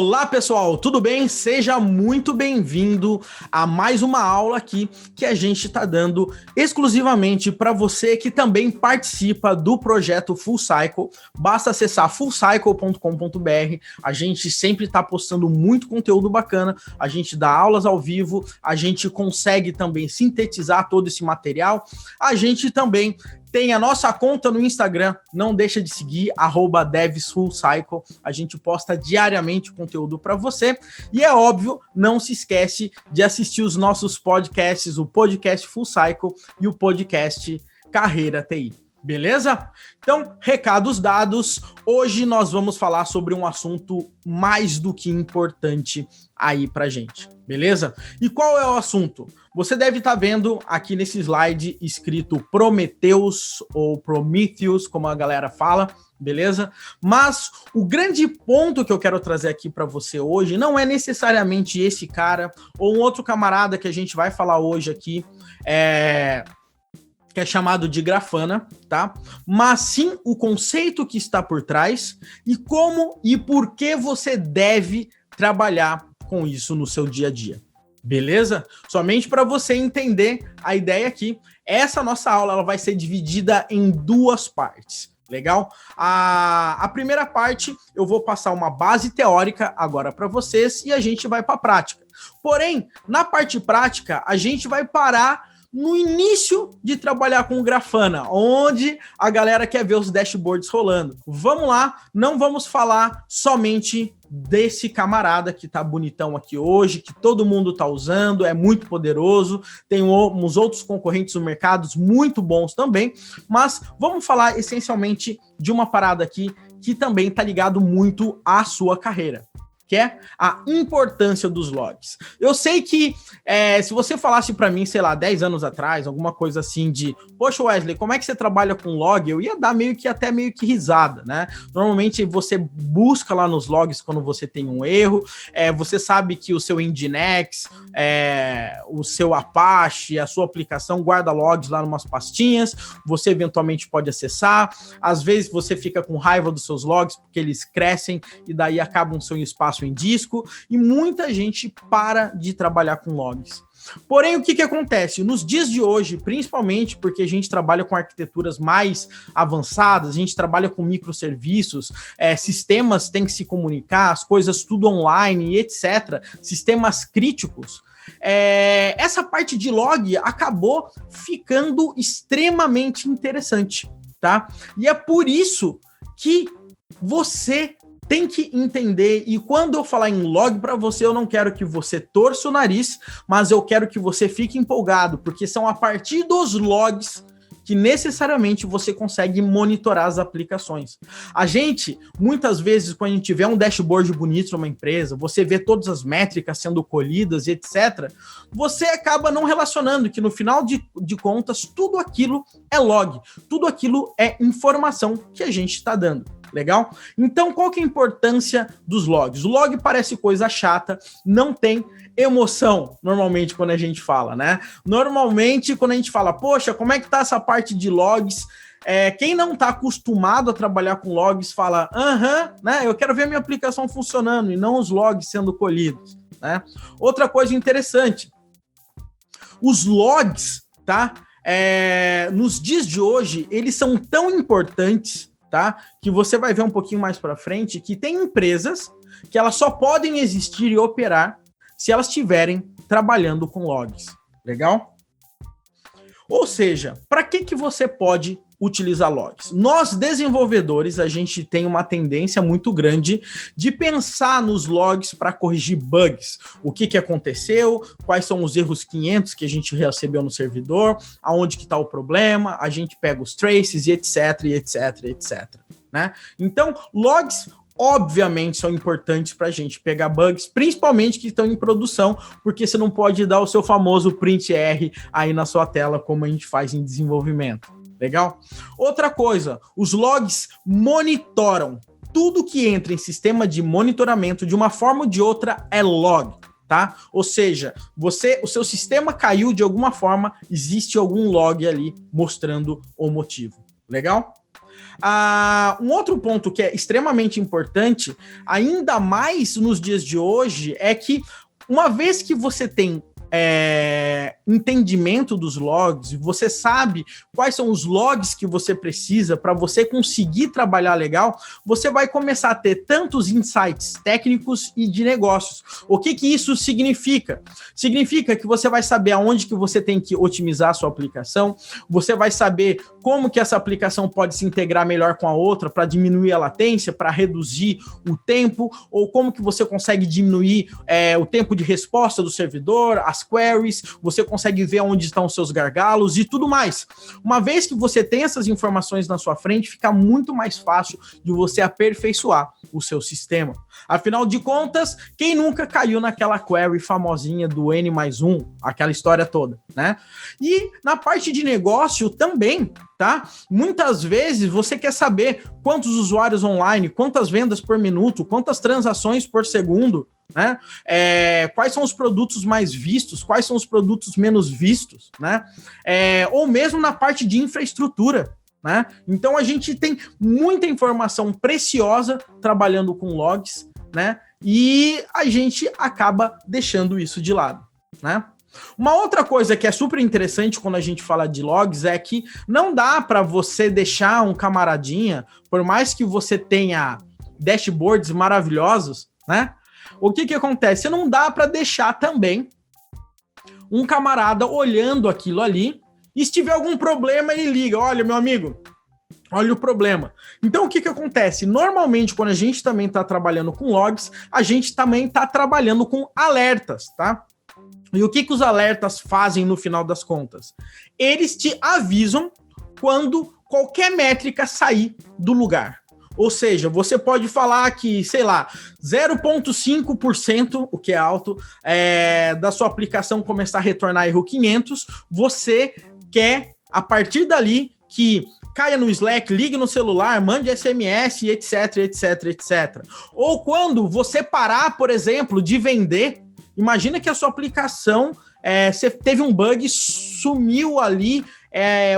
Olá pessoal, tudo bem? Seja muito bem-vindo a mais uma aula aqui que a gente está dando exclusivamente para você que também participa do projeto Full Cycle. Basta acessar fullcycle.com.br. A gente sempre está postando muito conteúdo bacana, a gente dá aulas ao vivo, a gente consegue também sintetizar todo esse material, a gente também tem a nossa conta no Instagram, não deixa de seguir, @devsfullcycle. A gente posta diariamente conteúdo para você. E é óbvio, não se esquece de assistir os nossos podcasts, o podcast Full Cycle e o podcast Carreira TI. Beleza? Então, recados dados. Hoje nós vamos falar sobre um assunto mais do que importante aí pra gente. Beleza? E qual é o assunto? Você deve estar vendo aqui nesse slide escrito Prometheus ou Prometheus, como a galera fala, beleza? Mas o grande ponto que eu quero trazer aqui para você hoje não é necessariamente esse cara ou um outro camarada que a gente vai falar hoje aqui, que é chamado de Grafana, tá? Mas sim o conceito que está por trás e como e por que você deve trabalhar com isso no seu dia a dia. Beleza? Somente para você entender a ideia aqui, essa nossa aula ela vai ser dividida em duas partes. Legal? A primeira parte eu vou passar uma base teórica agora para vocês e a gente vai para a prática. Porém, na parte prática, a gente vai parar no início de trabalhar com o Grafana, onde a galera quer ver os dashboards rolando. Vamos lá, não vamos falar somente desse camarada que tá bonitão aqui hoje, que todo mundo tá usando, é muito poderoso, tem uns outros concorrentes no mercado muito bons também, mas vamos falar essencialmente de uma parada aqui que também tá ligado muito à sua carreira, que é a importância dos logs. Eu sei que se você falasse para mim, sei lá, 10 anos atrás, alguma coisa assim de, poxa Wesley, como é que você trabalha com log? Eu ia dar meio que risada, né? Normalmente você busca lá nos logs quando você tem um erro, você sabe que o seu Nginx, o seu Apache, a sua aplicação guarda logs lá em umas pastinhas, você eventualmente pode acessar, às vezes você fica com raiva dos seus logs porque eles crescem e daí acabam seu espaço em disco, e muita gente para de trabalhar com logs. Porém, o que acontece? Nos dias de hoje, principalmente porque a gente trabalha com arquiteturas mais avançadas, a gente trabalha com microserviços, sistemas têm que se comunicar, as coisas tudo online e etc., sistemas críticos, essa parte de log acabou ficando extremamente interessante, tá? E é por isso que você tem que entender, e quando eu falar em log para você, eu não quero que você torça o nariz, mas eu quero que você fique empolgado, porque são a partir dos logs que necessariamente você consegue monitorar as aplicações. A gente, muitas vezes, quando a gente vê um dashboard bonito numa empresa, você vê todas as métricas sendo colhidas, etc., você acaba não relacionando que no final de contas, tudo aquilo é log, tudo aquilo é informação que a gente está dando. Legal? Então, qual que é a importância dos logs? O log parece coisa chata, não tem emoção, normalmente, quando a gente fala, né? Normalmente, quando a gente fala, poxa, como é que tá essa parte de logs? Quem não tá acostumado a trabalhar com logs fala, né? Eu quero ver a minha aplicação funcionando e não os logs sendo colhidos, né? Outra coisa interessante, os logs, tá? Nos dias de hoje, eles são tão importantes, tá? Que você vai ver um pouquinho mais para frente que tem empresas que elas só podem existir e operar se elas estiverem trabalhando com logs. Legal? Ou seja, para que você pode utilizar logs? Nós, desenvolvedores, a gente tem uma tendência muito grande de pensar nos logs para corrigir bugs. O que aconteceu, quais são os erros 500 que a gente recebeu no servidor, aonde que está o problema, a gente pega os traces e etc, né? Então, logs obviamente são importantes para a gente pegar bugs, principalmente que estão em produção, porque você não pode dar o seu famoso print R aí na sua tela, como a gente faz em desenvolvimento. Legal? Outra coisa, os logs monitoram. Tudo que entra em sistema de monitoramento, de uma forma ou de outra, é log, tá? Ou seja, o seu sistema caiu de alguma forma, existe algum log ali mostrando o motivo. Legal? Um outro ponto que é extremamente importante, ainda mais nos dias de hoje, é que uma vez que você tem entendimento dos logs, você sabe quais são os logs que você precisa para você conseguir trabalhar legal, você vai começar a ter tantos insights técnicos e de negócios. O que isso significa? Significa que você vai saber aonde que você tem que otimizar a sua aplicação, você vai saber como que essa aplicação pode se integrar melhor com a outra para diminuir a latência, para reduzir o tempo, ou como que você consegue diminuir o tempo de resposta do servidor, as queries, você consegue ver onde estão os seus gargalos e tudo mais. Uma vez que você tem essas informações na sua frente, fica muito mais fácil de você aperfeiçoar o seu sistema. Afinal de contas, quem nunca caiu naquela query famosinha do N+1, aquela história toda, né? E na parte de negócio também, tá? Muitas vezes você quer saber quantos usuários online, quantas vendas por minuto, quantas transações por segundo, né? Quais são os produtos mais vistos, quais são os produtos menos vistos, né? Ou mesmo na parte de infraestrutura, né? Então a gente tem muita informação preciosa trabalhando com logs, né? E a gente acaba deixando isso de lado, né? Uma outra coisa que é super interessante quando a gente fala de logs é que não dá para você deixar um camaradinha, por mais que você tenha dashboards maravilhosos, né? O que acontece? Não dá para deixar também um camarada olhando aquilo ali e se tiver algum problema ele liga, olha meu amigo, olha o problema. Então o que acontece? Normalmente quando a gente também está trabalhando com logs, a gente também está trabalhando com alertas, tá? E o que os alertas fazem no final das contas? Eles te avisam quando qualquer métrica sair do lugar. Ou seja, você pode falar que, sei lá, 0,5%, o que é alto, da sua aplicação começar a retornar erro 500, você quer, a partir dali, que caia no Slack, ligue no celular, mande SMS, etc, etc, etc. Ou quando você parar, por exemplo, de vender, imagina que a sua aplicação, você teve um bug, sumiu ali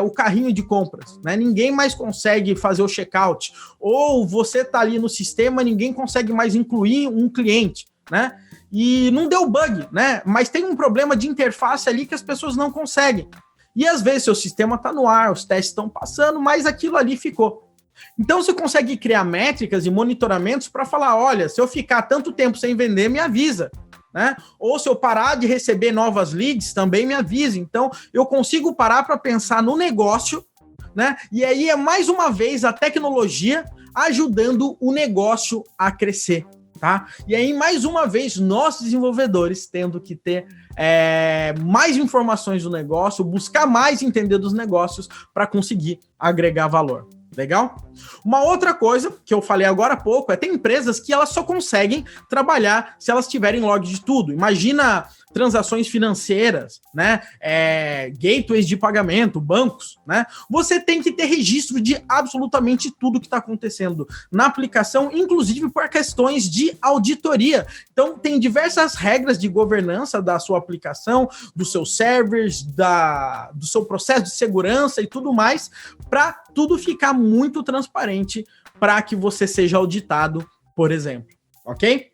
o carrinho de compras, né? Ninguém mais consegue fazer o checkout. Ou você está ali no sistema, ninguém consegue mais incluir um cliente, né? E não deu bug, né? Mas tem um problema de interface ali que as pessoas não conseguem. E às vezes seu sistema está no ar, os testes estão passando, mas aquilo ali ficou. Então você consegue criar métricas e monitoramentos para falar, olha, se eu ficar tanto tempo sem vender, me avisa. Né? Ou se eu parar de receber novas leads, também me avise. Então, eu consigo parar para pensar no negócio, né? E aí é mais uma vez a tecnologia ajudando o negócio a crescer, tá? E aí, mais uma vez, nós desenvolvedores tendo que ter mais informações do negócio, buscar mais entender dos negócios para conseguir agregar valor. Legal? Uma outra coisa que eu falei agora há pouco tem empresas que elas só conseguem trabalhar se elas tiverem log de tudo. Imagina transações financeiras, né? Gateways de pagamento, bancos, né? Você tem que ter registro de absolutamente tudo que está acontecendo na aplicação, inclusive por questões de auditoria. Então, tem diversas regras de governança da sua aplicação, dos seus servers, do seu processo de segurança e tudo mais, para tudo ficar muito transparente para que você seja auditado, por exemplo, ok?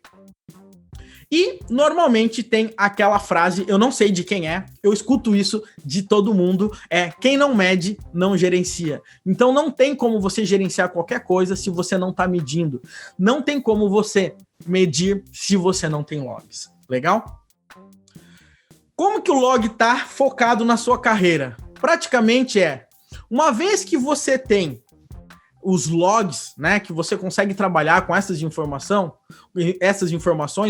E normalmente tem aquela frase, eu não sei de quem eu escuto isso de todo mundo, quem não mede, não gerencia. Então não tem como você gerenciar qualquer coisa se você não está medindo. Não tem como você medir se você não tem logs. Legal? Como que o log está focado na sua carreira? Praticamente uma vez que você tem os logs, né, que você consegue trabalhar com essas informações,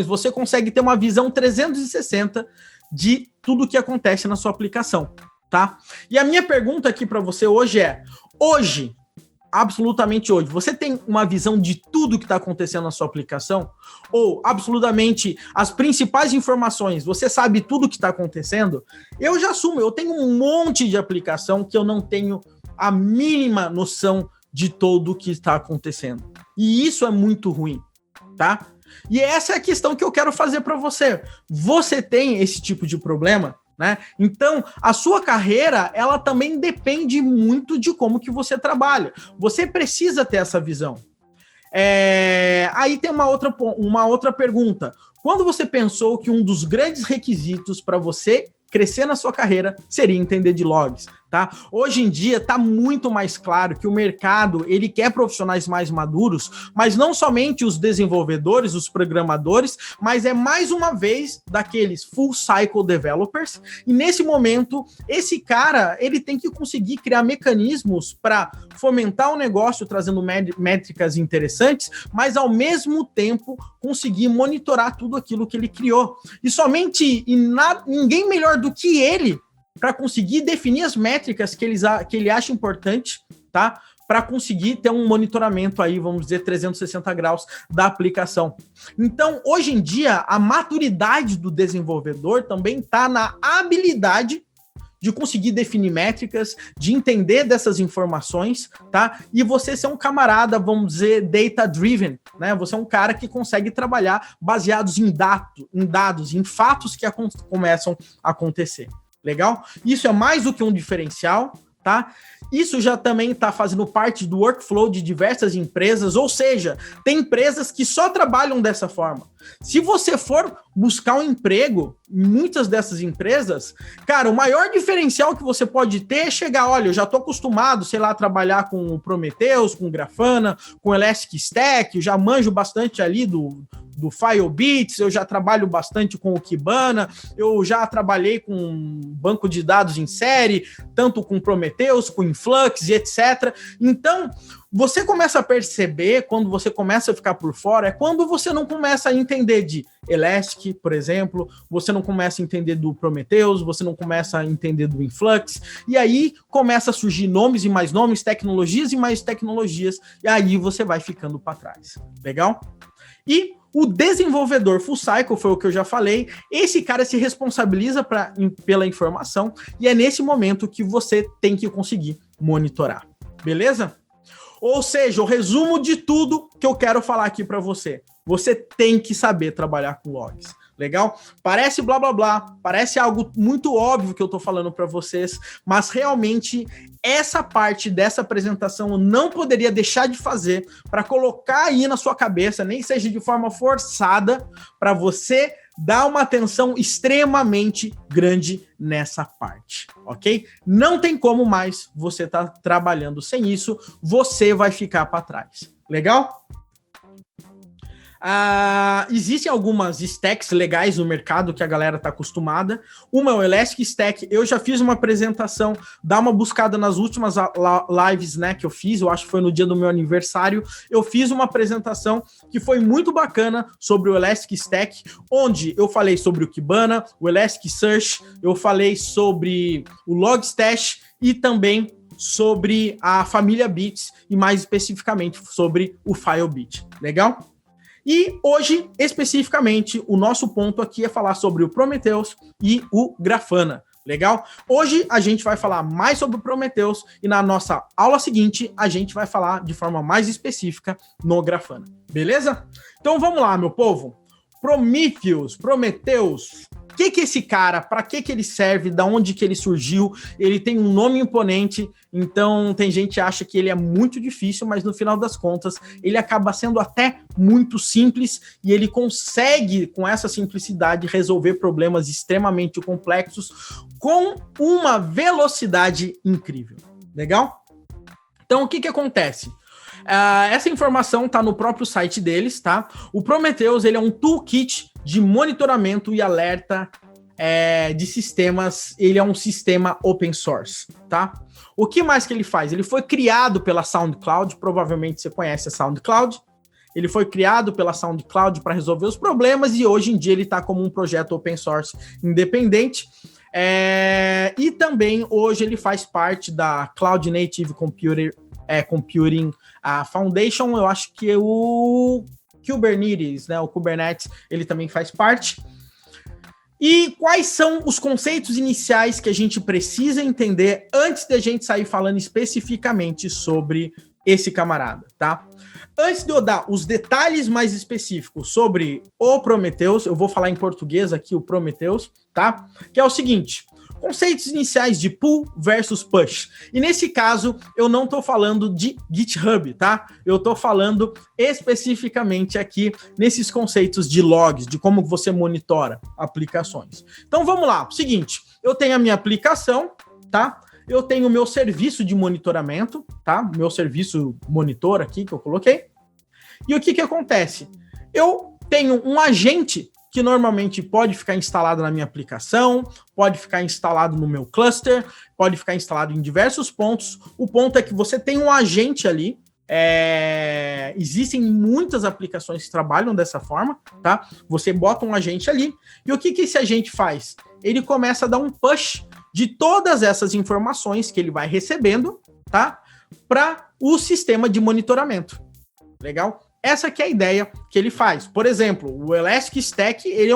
você consegue ter uma visão 360 de tudo que acontece na sua aplicação, tá? E a minha pergunta aqui para você hoje hoje, absolutamente hoje, você tem uma visão de tudo que está acontecendo na sua aplicação? Ou absolutamente as principais informações, você sabe tudo que está acontecendo? Eu já assumo, eu tenho um monte de aplicação que eu não tenho a mínima noção de tudo o que está acontecendo. E isso é muito ruim, tá? E essa é a questão que eu quero fazer para você. Você tem esse tipo de problema, né? Então, a sua carreira, ela também depende muito de como que você trabalha. Você precisa ter essa visão. Aí tem uma outra pergunta. Quando você pensou que um dos grandes requisitos para você crescer na sua carreira seria entender de logs, tá? Hoje em dia está muito mais claro que o mercado ele quer profissionais mais maduros, mas não somente os desenvolvedores, os programadores, mas é mais uma vez daqueles full cycle developers. E nesse momento, esse cara ele tem que conseguir criar mecanismos para fomentar o negócio, trazendo métricas interessantes, mas ao mesmo tempo conseguir monitorar tudo aquilo que ele criou. E somente ninguém melhor do que ele para conseguir definir as métricas que ele acha importante, tá? Para conseguir ter um monitoramento aí, vamos dizer, 360 graus da aplicação. Então, hoje em dia, a maturidade do desenvolvedor também está na habilidade de conseguir definir métricas, de entender dessas informações, tá? E você ser um camarada, vamos dizer, data-driven, né? Você é um cara que consegue trabalhar baseados em dados, em fatos que começam a acontecer. Legal? Isso é mais do que um diferencial, tá? Isso já também está fazendo parte do workflow de diversas empresas, ou seja, tem empresas que só trabalham dessa forma. Se você for buscar um emprego em muitas dessas empresas, cara, o maior diferencial que você pode ter é chegar, olha, eu já estou acostumado, sei lá, a trabalhar com o Prometheus, com o Grafana, com o Elastic Stack, eu já manjo bastante ali do Firebits, eu já trabalho bastante com o Kibana, eu já trabalhei com banco de dados em série, tanto com Prometheus, com Influx e etc. Então, você começa a perceber, quando você começa a ficar por fora, é quando você não começa a entender de Elastic, por exemplo, você não começa a entender do Prometheus, você não começa a entender do Influx, e aí começa a surgir nomes e mais nomes, tecnologias e mais tecnologias, e aí você vai ficando para trás. Legal? E o desenvolvedor full cycle, foi o que eu já falei, esse cara se responsabiliza pela informação e é nesse momento que você tem que conseguir monitorar. Beleza? Ou seja, o resumo de tudo que eu quero falar aqui para você. Você tem que saber trabalhar com logs. Legal? Parece blá blá blá, parece algo muito óbvio que eu tô falando para vocês, mas realmente essa parte dessa apresentação eu não poderia deixar de fazer para colocar aí na sua cabeça, nem seja de forma forçada, para você dar uma atenção extremamente grande nessa parte, ok? Não tem como mais você tá trabalhando sem isso, você vai ficar para trás. Legal? Existem algumas stacks legais no mercado que a galera está acostumada. Uma é o Elastic Stack. Eu já fiz uma apresentação, dá uma buscada nas últimas lives, né, que eu fiz, eu acho que foi no dia do meu aniversário. Eu fiz uma apresentação que foi muito bacana sobre o Elastic Stack, onde eu falei sobre o Kibana, o Elasticsearch, eu falei sobre o Logstash e também sobre a família Bits e mais especificamente sobre o Firebit. Legal? E hoje, especificamente, o nosso ponto aqui é falar sobre o Prometheus e o Grafana. Legal? Hoje a gente vai falar mais sobre o Prometheus e na nossa aula seguinte a gente vai falar de forma mais específica no Grafana. Beleza? Então vamos lá, meu povo. Prometheus, o que é esse cara? Para que ele serve? Da onde que ele surgiu? Ele tem um nome imponente, então tem gente que acha que ele é muito difícil, mas no final das contas ele acaba sendo até muito simples e ele consegue, com essa simplicidade, resolver problemas extremamente complexos com uma velocidade incrível. Legal? Então o que acontece? Essa informação está no próprio site deles, tá? O Prometheus, ele é um toolkit de monitoramento e alerta de sistemas. Ele é um sistema open source, tá? O que mais que ele faz? Ele foi criado pela SoundCloud, provavelmente você conhece a SoundCloud. Ele foi criado pela SoundCloud para resolver os problemas e hoje em dia ele está como um projeto open source independente. E também hoje ele faz parte da Cloud Native Computing Foundation. Eu acho que o Kubernetes, né? O Kubernetes, ele também faz parte. E quais são os conceitos iniciais que a gente precisa entender antes de a gente sair falando especificamente sobre esse camarada, tá? Antes de eu dar os detalhes mais específicos sobre o Prometheus, eu vou falar em português aqui, o Prometheus, tá? Que é o seguinte: Conceitos iniciais de pull versus push. E nesse caso, eu não estou falando de GitHub, tá? Eu estou falando especificamente aqui nesses conceitos de logs, de como você monitora aplicações. Então vamos lá, seguinte, eu tenho a minha aplicação, tá? Eu tenho o meu serviço de monitoramento, tá? Meu serviço monitor aqui que eu coloquei. E o que acontece? Eu tenho um agente que normalmente pode ficar instalado na minha aplicação, pode ficar instalado no meu cluster, pode ficar instalado em diversos pontos. O ponto é que você tem um agente ali. Existem muitas aplicações que trabalham dessa forma, tá? Você bota um agente ali, e o que esse agente faz? Ele começa a dar um push de todas essas informações que ele vai recebendo, tá? Para o sistema de monitoramento. Legal? Essa que é a ideia que ele faz. Por exemplo, o Elastic Stack, ele é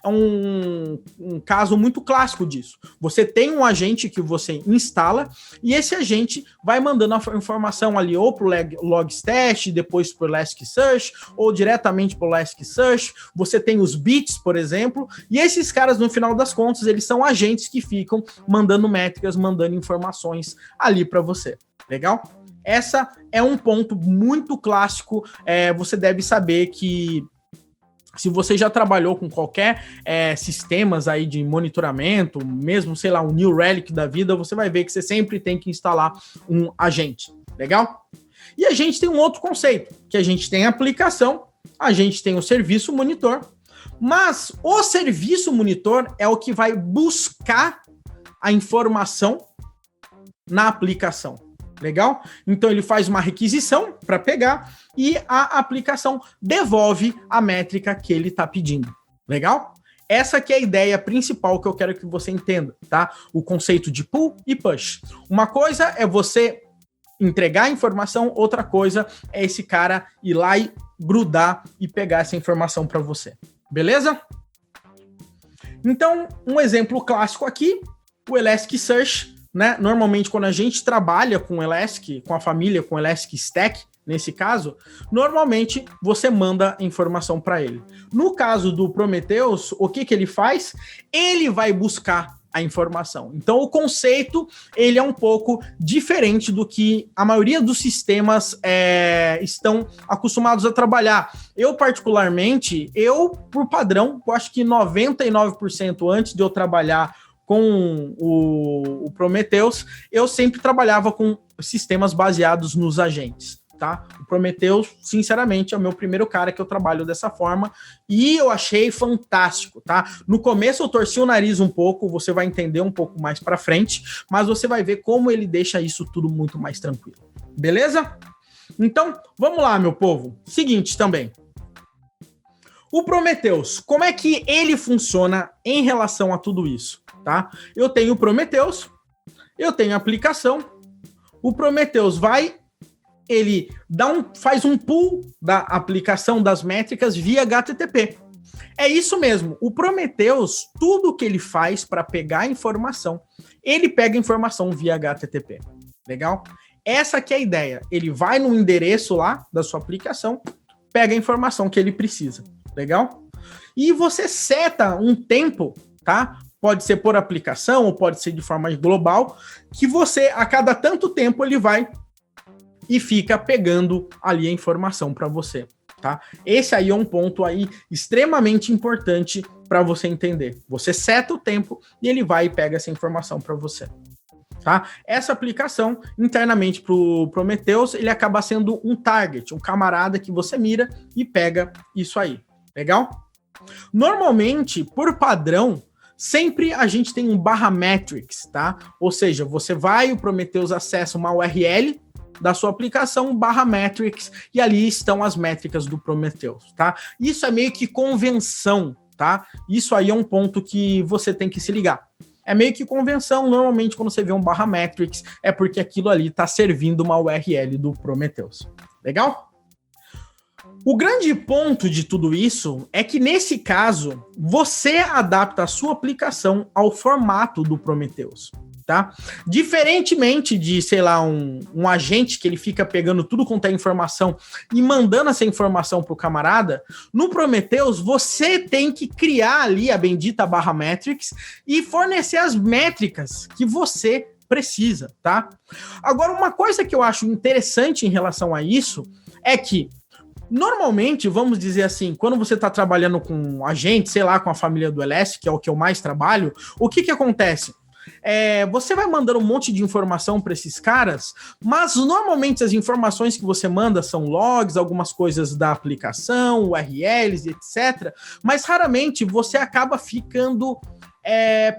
um caso muito clássico disso. Você tem um agente que você instala e esse agente vai mandando a informação ali ou para o Logstash, depois para o Elasticsearch, ou diretamente para o Elasticsearch. Você tem os bits, por exemplo, e esses caras, no final das contas, eles são agentes que ficam mandando métricas, mandando informações ali para você. Legal? Essa é um ponto muito clássico. Você deve saber que se você já trabalhou com qualquer sistemas aí de monitoramento, mesmo, sei lá, um New Relic da vida, você vai ver que você sempre tem que instalar um agente. Legal? E a gente tem um outro conceito, que a gente tem a aplicação, a gente tem o serviço monitor, mas o serviço monitor é o que vai buscar a informação na aplicação. Legal? Então ele faz uma requisição para pegar e a aplicação devolve a métrica que ele está pedindo. Legal? Essa que é a ideia principal que eu quero que você entenda, tá? O conceito de pull e push. Uma coisa é você entregar a informação, outra coisa é esse cara ir lá e grudar e pegar essa informação para você. Beleza? Então, um exemplo clássico aqui, o Elasticsearch. Né? Normalmente, quando a gente trabalha com Elastic, com a família, com Elastic Stack, nesse caso, normalmente você manda informação para ele. No caso do Prometheus, o que ele faz? Ele vai buscar a informação. Então, o conceito ele é um pouco diferente do que a maioria dos sistemas estão acostumados a trabalhar. Eu, particularmente, por padrão, eu acho que 99% antes de eu trabalhar com o Prometheus, eu sempre trabalhava com sistemas baseados nos agentes, tá? O Prometheus, sinceramente, é o meu primeiro cara que eu trabalho dessa forma e eu achei fantástico, tá? No começo eu torci o nariz um pouco, você vai entender um pouco mais pra frente, mas você vai ver como ele deixa isso tudo muito mais tranquilo. Beleza? Então, vamos lá, meu povo. Seguinte também. O Prometheus, como é que ele funciona em relação a tudo isso? Tá? Eu tenho o Prometheus, eu tenho a aplicação, o Prometheus ele faz um pull da aplicação das métricas via HTTP. É isso mesmo, o Prometheus, tudo que ele faz para pegar a informação, ele pega a informação via HTTP. Legal? Essa que é a ideia, ele vai no endereço lá da sua aplicação, pega a informação que ele precisa. Legal? E você seta um tempo, tá? Pode ser por aplicação ou pode ser de forma global, que você, a cada tanto tempo, ele vai e fica pegando ali a informação para você, tá? Esse aí é um ponto aí extremamente importante para você entender. Você seta o tempo e ele vai e pega essa informação para você, tá? Essa aplicação, internamente para o Prometheus, ele acaba sendo um target, um camarada que você mira e pega isso aí. Legal? Normalmente, por padrão, sempre a gente tem um /metrics, tá? Ou seja, o Prometheus acessa uma URL da sua aplicação /metrics e ali estão as métricas do Prometheus, tá? Isso é meio que convenção, tá? Isso aí é um ponto que você tem que se ligar. É meio que convenção, normalmente quando você vê um /metrics é porque aquilo ali está servindo uma URL do Prometheus. Legal? O grande ponto de tudo isso é que, nesse caso, você adapta a sua aplicação ao formato do Prometheus. tá? Diferentemente de, sei lá, um agente que ele fica pegando tudo quanto é informação e mandando essa informação para o camarada, no Prometheus você tem que criar ali a bendita barra metrics e fornecer as métricas que você precisa, tá? Agora, uma coisa que eu acho interessante em relação a isso é que normalmente, vamos dizer assim, quando você está trabalhando com um agente, sei lá, com a família do LS, que é o que eu mais trabalho, o que acontece? Você vai mandando um monte de informação para esses caras, mas normalmente as informações que você manda são logs, algumas coisas da aplicação, URLs, etc. Mas raramente você acaba ficando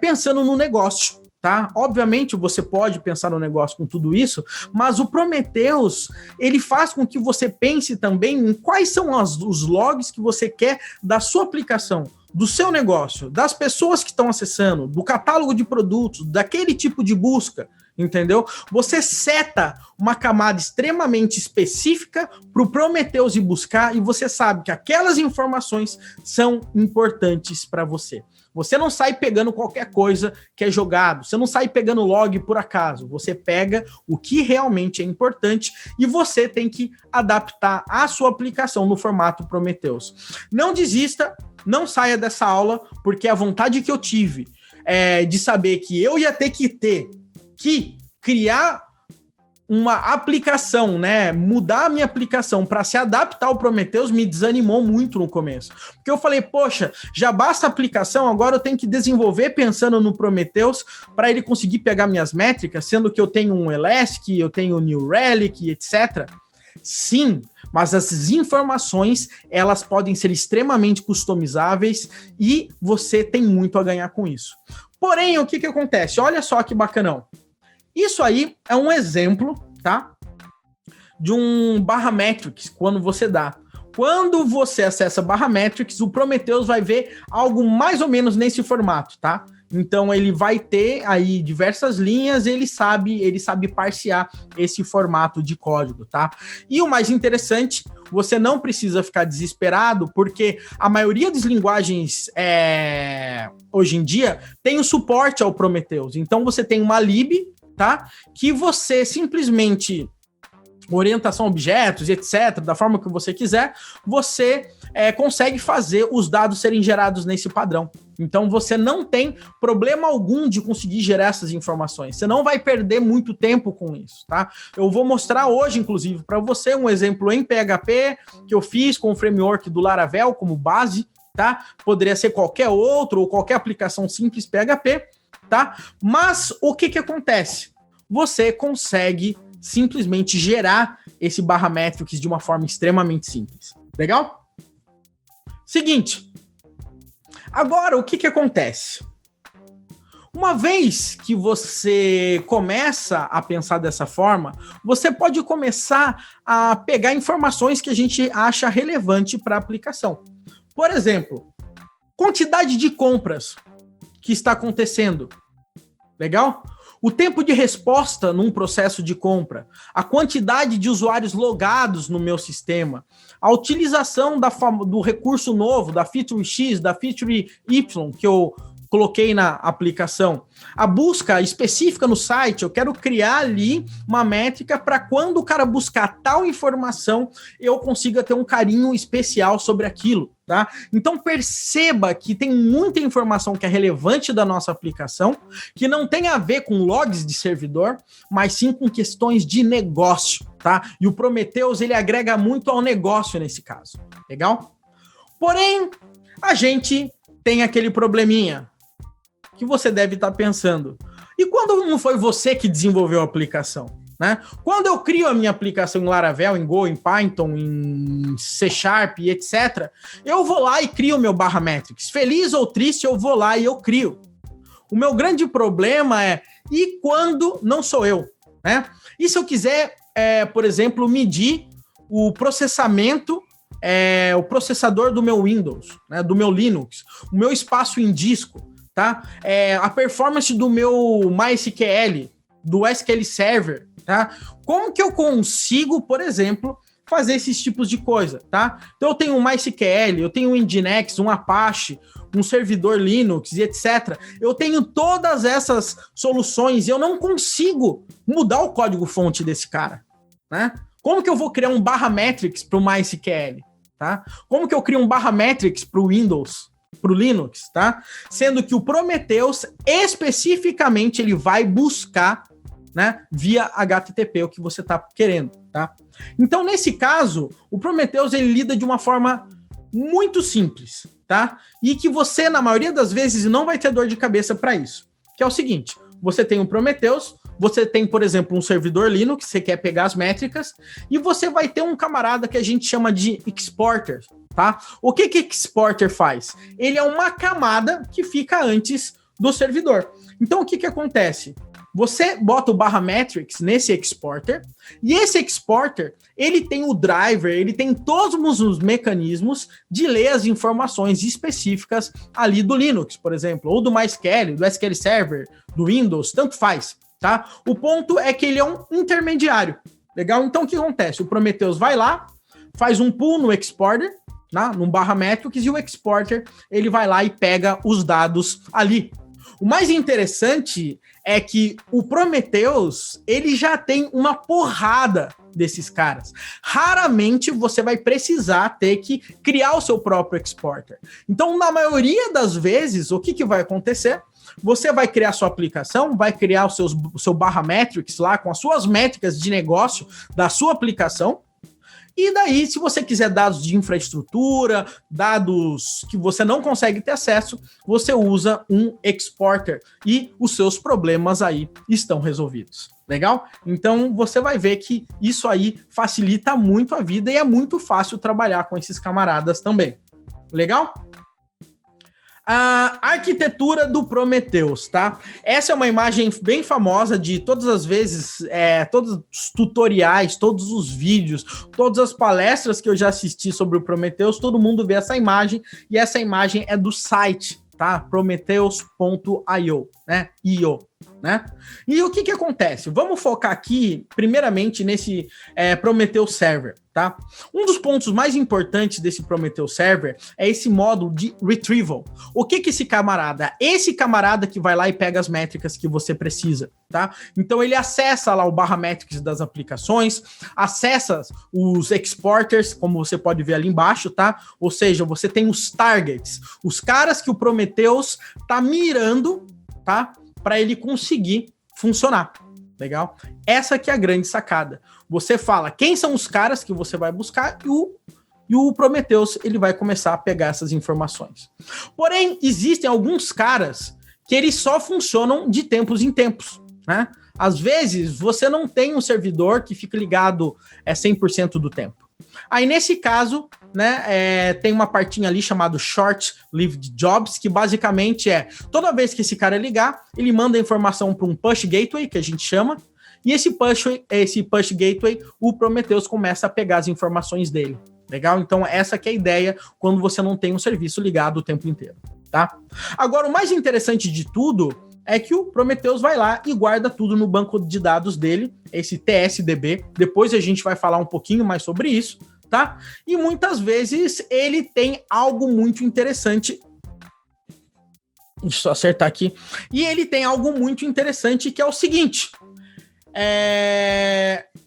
pensando no negócio. Tá? Obviamente você pode pensar no negócio com tudo isso, mas o Prometheus ele faz com que você pense também em quais são os logs que você quer da sua aplicação, do seu negócio, das pessoas que estão acessando, do catálogo de produtos, daquele tipo de busca, entendeu? Você seta uma camada extremamente específica para o Prometheus ir buscar e você sabe que aquelas informações são importantes para você. Você não sai pegando qualquer coisa que é jogado, você não sai pegando log por acaso, você pega o que realmente é importante e você tem que adaptar a sua aplicação no formato Prometheus. Não desista, não saia dessa aula, porque a vontade que eu tive de saber que eu ia ter que criar uma aplicação, né? Mudar a minha aplicação para se adaptar ao Prometheus me desanimou muito no começo. Porque eu falei, poxa, já basta a aplicação, agora eu tenho que desenvolver pensando no Prometheus para ele conseguir pegar minhas métricas, sendo que eu tenho um Elastic, eu tenho o New Relic, etc. Sim, mas as informações, elas podem ser extremamente customizáveis e você tem muito a ganhar com isso. Porém, o que acontece? Olha só que bacanão. Isso aí é um exemplo, tá? De um barra metrics, quando você dá. Quando você acessa barra metrics, o Prometheus vai ver algo mais ou menos nesse formato, tá? Então ele vai ter aí diversas linhas, ele sabe parsear esse formato de código, tá? E o mais interessante, você não precisa ficar desesperado, porque a maioria das linguagens hoje em dia tem o suporte ao Prometheus. Então você tem uma lib, tá? Que você simplesmente, orientação a objetos, etc., da forma que você quiser, você consegue fazer os dados serem gerados nesse padrão. Então você não tem problema algum de conseguir gerar essas informações. Você não vai perder muito tempo com isso, tá? Eu vou mostrar hoje, inclusive, para você um exemplo em PHP que eu fiz com o framework do Laravel como base, tá? Poderia ser qualquer outro ou qualquer aplicação simples PHP, tá? Mas o que acontece? Você consegue simplesmente gerar esse barra metrics de uma forma extremamente simples. Legal? Seguinte. Agora, o que acontece? Uma vez que você começa a pensar dessa forma, você pode começar a pegar informações que a gente acha relevante para a aplicação. Por exemplo, quantidade de compras que está acontecendo. Legal? O tempo de resposta num processo de compra, a quantidade de usuários logados no meu sistema, a utilização do recurso novo, da feature X, da feature Y, que eu coloquei na aplicação, a busca específica no site, eu quero criar ali uma métrica para quando o cara buscar tal informação, eu consiga ter um carinho especial sobre aquilo, tá? Então perceba que tem muita informação que é relevante da nossa aplicação, que não tem a ver com logs de servidor, mas sim com questões de negócio, tá? E o Prometheus, ele agrega muito ao negócio nesse caso, legal? Porém, a gente tem aquele probleminha que você deve estar pensando. E quando não foi você que desenvolveu a aplicação? Né? Quando eu crio a minha aplicação em Laravel, em Go, em Python, em C Sharp, etc., eu vou lá e crio o meu barra metrics. Feliz ou triste, eu vou lá e eu crio. O meu grande problema e quando não sou eu? Né? E se eu quiser, por exemplo, medir o processamento, o processador do meu Windows, né, do meu Linux, o meu espaço em disco, tá? A performance do meu MySQL, do SQL Server, tá? Como que eu consigo, por exemplo, fazer esses tipos de coisa, tá? Então eu tenho um MySQL, eu tenho um Nginx, um Apache, um servidor Linux e etc. Eu tenho todas essas soluções e eu não consigo mudar o código-fonte desse cara, né? Como que eu vou criar um /matrix para o MySQL, tá? Como que eu crio um /matrix para o Windows, para o Linux, tá? Sendo que o Prometheus, especificamente, ele vai buscar, né, via HTTP o que você está querendo, tá? Então, nesse caso, o Prometheus, ele lida de uma forma muito simples, tá? E que você, na maioria das vezes, não vai ter dor de cabeça para isso. Que é o seguinte, você tem o Prometheus, você tem, por exemplo, um servidor Linux, você quer pegar as métricas, e você vai ter um camarada que a gente chama de exporter, tá? O que exporter faz? Ele é uma camada que fica antes do servidor. Então, o que acontece? Você bota o /matrix nesse exporter, e esse exporter, ele tem o driver, ele tem todos os mecanismos de ler as informações específicas ali do Linux, por exemplo, ou do MySQL, do SQL Server, do Windows, tanto faz, tá? O ponto é que ele é um intermediário, legal? Então, o que acontece? O Prometheus vai lá, faz um pull no exporter, tá? No /matrix, e o exporter, ele vai lá e pega os dados ali. O mais interessante é que o Prometheus, ele já tem uma porrada desses caras. Raramente você vai precisar ter que criar o seu próprio exporter. Então, na maioria das vezes, o que vai acontecer? Você vai criar sua aplicação, vai criar o seu /matrix lá com as suas métricas de negócio da sua aplicação. E daí, se você quiser dados de infraestrutura, dados que você não consegue ter acesso, você usa um exporter e os seus problemas aí estão resolvidos. Legal? Então, você vai ver que isso aí facilita muito a vida e é muito fácil trabalhar com esses camaradas também. Legal? A arquitetura do Prometheus, tá? Essa é uma imagem bem famosa de todas as vezes, todos os tutoriais, todos os vídeos, todas as palestras que eu já assisti sobre o Prometheus, todo mundo vê essa imagem, e essa imagem é do site, tá? Prometheus.io, né? Né? E o que acontece? Vamos focar aqui, primeiramente, nesse Prometheus Server, tá? Um dos pontos mais importantes desse Prometheus Server é esse módulo de retrieval. O que esse camarada? Esse camarada que vai lá e pega as métricas que você precisa, tá? Então, ele acessa lá o /matrix das aplicações, acessa os exporters, como você pode ver ali embaixo, tá? Ou seja, você tem os targets, os caras que o Prometheus tá mirando, tá? Para ele conseguir funcionar, legal? Essa que é a grande sacada. Você fala quem são os caras que você vai buscar e o Prometheus, ele vai começar a pegar essas informações. Porém, existem alguns caras que eles só funcionam de tempos em tempos, né? Às vezes, você não tem um servidor que fica ligado 100% do tempo. Aí, nesse caso, né, tem uma partinha ali chamada Short-Lived Jobs, que basicamente toda vez que esse cara ligar, ele manda a informação para um push gateway, que a gente chama, e esse push gateway, o Prometheus começa a pegar as informações dele. Legal? Então, essa que é a ideia quando você não tem um serviço ligado o tempo inteiro, tá? Agora, o mais interessante de tudo é que o Prometheus vai lá e guarda tudo no banco de dados dele, esse TSDB. Depois a gente vai falar um pouquinho mais sobre isso, tá? E muitas vezes ele tem algo muito interessante. Deixa eu só acertar aqui. E ele tem algo muito interessante que é o seguinte.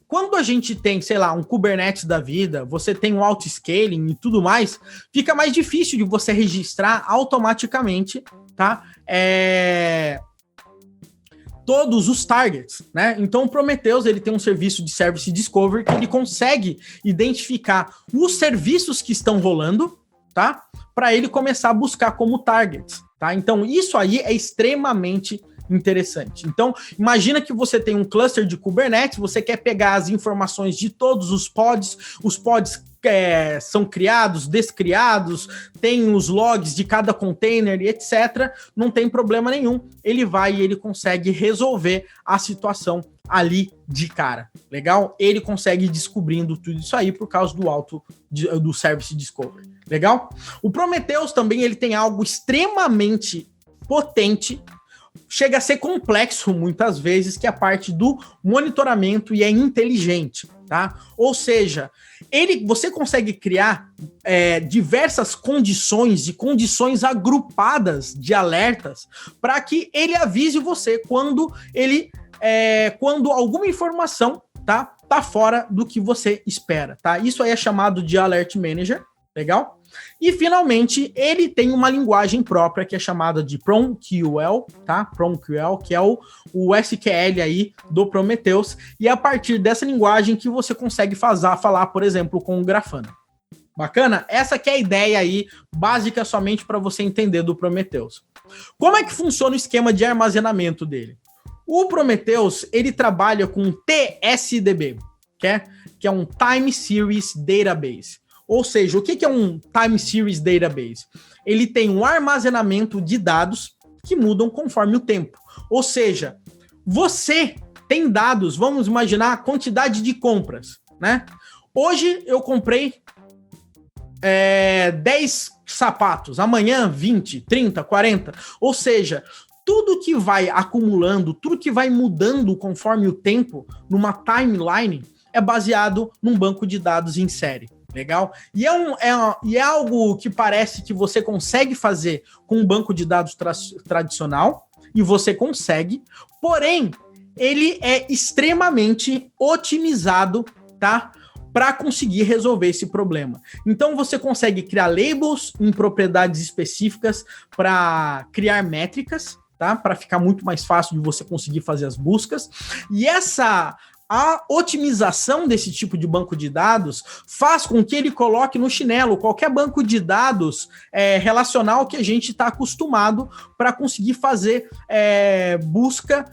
Quando a gente tem, sei lá, um Kubernetes da vida, você tem um auto-scaling e tudo mais, fica mais difícil de você registrar automaticamente, tá? Todos os targets, né? Então o Prometheus, ele tem um serviço de Service Discovery que ele consegue identificar os serviços que estão rolando, tá? Para ele começar a buscar como targets, tá? Então isso aí é extremamente interessante. Então, imagina que você tem um cluster de Kubernetes, você quer pegar as informações de todos os pods são criados, descriados, tem os logs de cada container e etc. Não tem problema nenhum. Ele vai e ele consegue resolver a situação ali de cara. Legal? Ele consegue ir descobrindo tudo isso aí por causa do Service Discovery. Legal? O Prometheus também ele tem algo extremamente potente, chega a ser complexo muitas vezes, que é a parte do monitoramento e é inteligente. tá? Ou seja, você consegue criar diversas condições e condições agrupadas de alertas para que ele avise você quando alguma informação tá fora do que você espera, tá? Isso aí é chamado de Alert Manager, legal? E, finalmente, ele tem uma linguagem própria que é chamada de PromQL, tá? PromQL, que é o SQL aí do Prometheus, e é a partir dessa linguagem que você consegue falar, por exemplo, com o Grafana. Bacana? Essa que é a ideia aí, básica somente para você entender do Prometheus. Como é que funciona o esquema de armazenamento dele? O Prometheus, ele trabalha com TSDB, que é um Time Series Database. Ou seja, o que é um Time Series Database? Ele tem um armazenamento de dados que mudam conforme o tempo. Ou seja, você tem dados, vamos imaginar a quantidade de compras, né? Hoje eu comprei 10 sapatos, amanhã 20, 30, 40. Ou seja, tudo que vai acumulando, tudo que vai mudando conforme o tempo, numa timeline, é baseado num banco de dados em série. Legal? E é algo que parece que você consegue fazer com um banco de dados tradicional, e você consegue, porém, ele é extremamente otimizado, tá? Para conseguir resolver esse problema. Então, você consegue criar labels em propriedades específicas para criar métricas, tá? Para ficar muito mais fácil de você conseguir fazer as buscas. E a otimização desse tipo de banco de dados faz com que ele coloque no chinelo qualquer banco de dados relacional que a gente está acostumado para conseguir fazer busca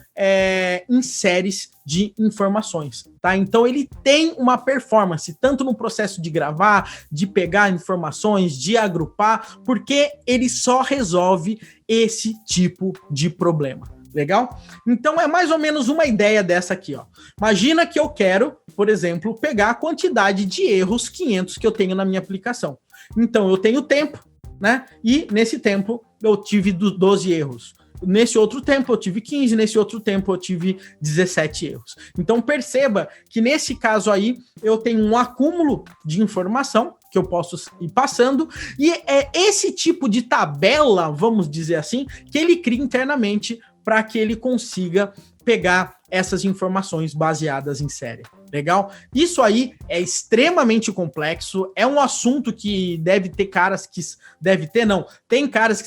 em séries de informações, tá? Então ele tem uma performance, tanto no processo de gravar, de pegar informações, de agrupar, porque ele só resolve esse tipo de problema. Legal? Então é mais ou menos uma ideia dessa aqui, ó. Imagina que eu quero, por exemplo, pegar a quantidade de erros 500 que eu tenho na minha aplicação. Então eu tenho tempo, né? E nesse tempo eu tive 12 erros. Nesse outro tempo eu tive 15, nesse outro tempo eu tive 17 erros. Então perceba que nesse caso aí eu tenho um acúmulo de informação que eu posso ir passando, e é esse tipo de tabela, vamos dizer assim, que ele cria internamente para que ele consiga pegar essas informações baseadas em série. Legal? Isso aí é extremamente complexo, é um assunto que tem caras que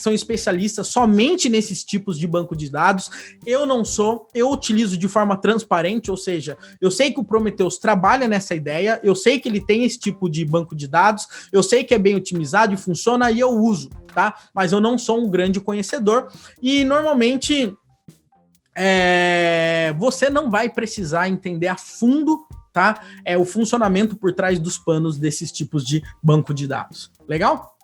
são especialistas somente nesses tipos de banco de dados. Eu não sou, eu utilizo de forma transparente, ou seja, eu sei que o Prometheus trabalha nessa ideia, eu sei que ele tem esse tipo de banco de dados, eu sei que é bem otimizado e funciona e eu uso, tá? Mas eu não sou um grande conhecedor e normalmente você não vai precisar entender a fundo, tá? O funcionamento por trás dos panos desses tipos de banco de dados. Legal?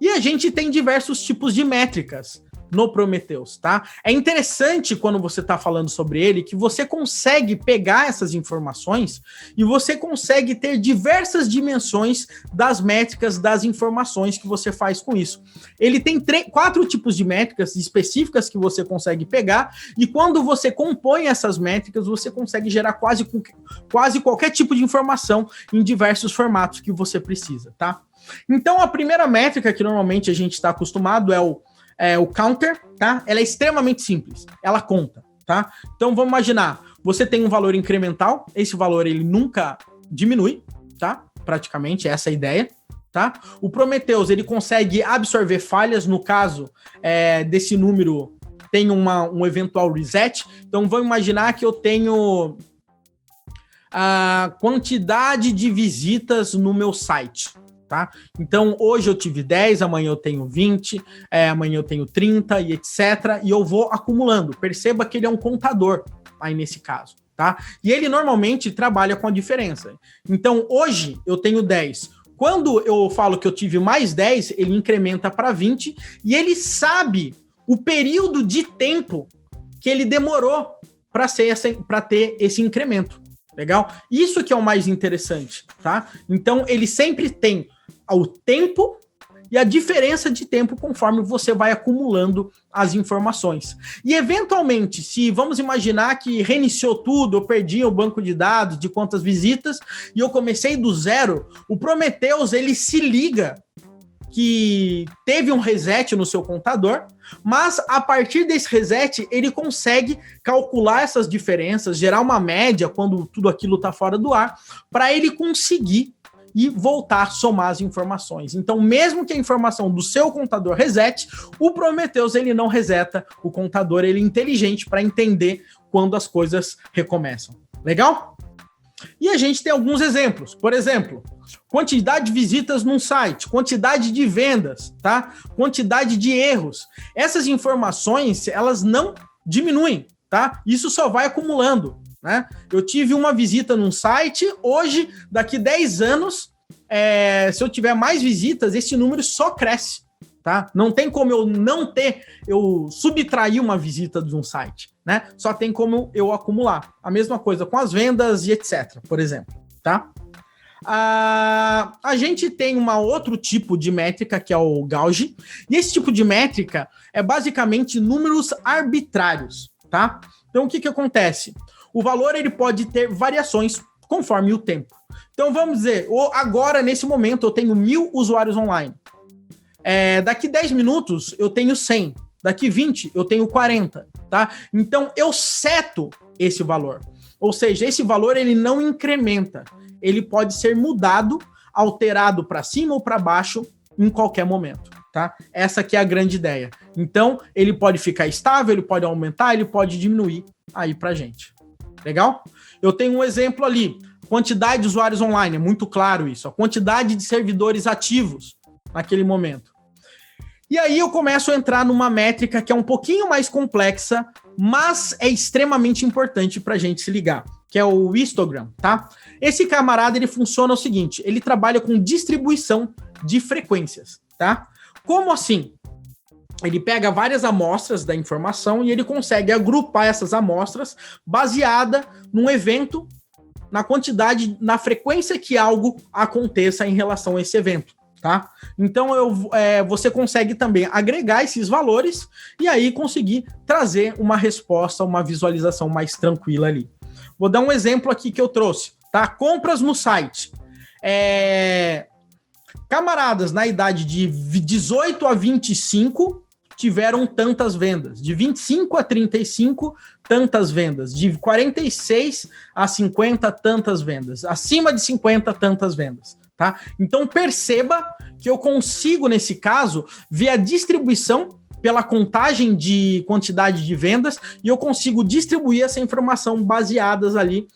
E a gente tem diversos tipos de métricas no Prometheus, tá? É interessante quando você está falando sobre ele que você consegue pegar essas informações e você consegue ter diversas dimensões das métricas, das informações que você faz com isso. Ele tem 4 tipos de métricas específicas que você consegue pegar e quando você compõe essas métricas, você consegue gerar quase qualquer tipo de informação em diversos formatos que você precisa, tá? Então, a primeira métrica que normalmente a gente está acostumado é o counter, tá? Ela é extremamente simples, ela conta, tá? Então vamos imaginar, você tem um valor incremental, esse valor ele nunca diminui, tá? Praticamente essa é a ideia, tá? O Prometheus ele consegue absorver falhas, no caso desse número tem um eventual reset, então vamos imaginar que eu tenho a quantidade de visitas no meu site, tá? Então, hoje eu tive 10, amanhã eu tenho 20, amanhã eu tenho 30 e etc. E eu vou acumulando. Perceba que ele é um contador aí nesse caso, tá? E ele normalmente trabalha com a diferença. Então, hoje eu tenho 10. Quando eu falo que eu tive mais 10, ele incrementa para 20 e ele sabe o período de tempo que ele demorou para ter esse incremento. Legal? Isso que é o mais interessante, tá? Então, ele sempre tem o tempo e a diferença de tempo conforme você vai acumulando as informações. E, eventualmente, se vamos imaginar que reiniciou tudo, eu perdi o banco de dados de quantas visitas e eu comecei do zero, o Prometheus, ele se liga que teve um reset no seu contador, mas a partir desse reset, ele consegue calcular essas diferenças, gerar uma média quando tudo aquilo está fora do ar, para ele conseguir e voltar a somar as informações. Então, mesmo que a informação do seu contador resete, o Prometheus ele não reseta o contador, ele é inteligente para entender quando as coisas recomeçam. Legal? E a gente tem alguns exemplos. Por exemplo, quantidade de visitas num site, quantidade de vendas, tá? Quantidade de erros. Essas informações, elas não diminuem, tá? Isso só vai acumulando, né? Eu tive uma visita num site, hoje, daqui 10 anos, se eu tiver mais visitas, esse número só cresce, tá? Não tem como eu subtrair uma visita de um site, né? Só tem como eu acumular. A mesma coisa com as vendas e etc, por exemplo, tá? A gente tem um outro tipo de métrica, que é o Gauge, e esse tipo de métrica é basicamente números arbitrários, tá? Então, o que acontece? O valor ele pode ter variações conforme o tempo. Então, vamos dizer, agora, nesse momento, eu tenho 1.000 usuários online. Daqui 10 minutos, eu tenho 100. Daqui 20, eu tenho 40, tá? Então, eu seto esse valor. Ou seja, esse valor ele não incrementa. Ele pode ser mudado, alterado para cima ou para baixo em qualquer momento, tá? Essa aqui é a grande ideia. Então, ele pode ficar estável, ele pode aumentar, ele pode diminuir aí pra gente. Legal? Eu tenho um exemplo ali. Quantidade de usuários online, é muito claro isso. A quantidade de servidores ativos naquele momento. E aí eu começo a entrar numa métrica que é um pouquinho mais complexa, mas é extremamente importante para a gente se ligar, que é o histogram, tá? Esse camarada, ele funciona o seguinte, ele trabalha com distribuição de frequências, tá? Como assim? Ele pega várias amostras da informação e ele consegue agrupar essas amostras baseada num evento, na quantidade, na frequência que algo aconteça em relação a esse evento. Tá? Então você consegue também agregar esses valores e aí conseguir trazer uma resposta, uma visualização mais tranquila ali. Vou dar um exemplo aqui que eu trouxe, tá? Compras no site. Camaradas na idade de 18 a 25 tiveram tantas vendas, de 25 a 35 tantas vendas, de 46 a 50 tantas vendas, acima de 50 tantas vendas. Tá? Então perceba que eu consigo, nesse caso, ver a distribuição pela contagem de quantidade de vendas e eu consigo distribuir essa informação baseadas ali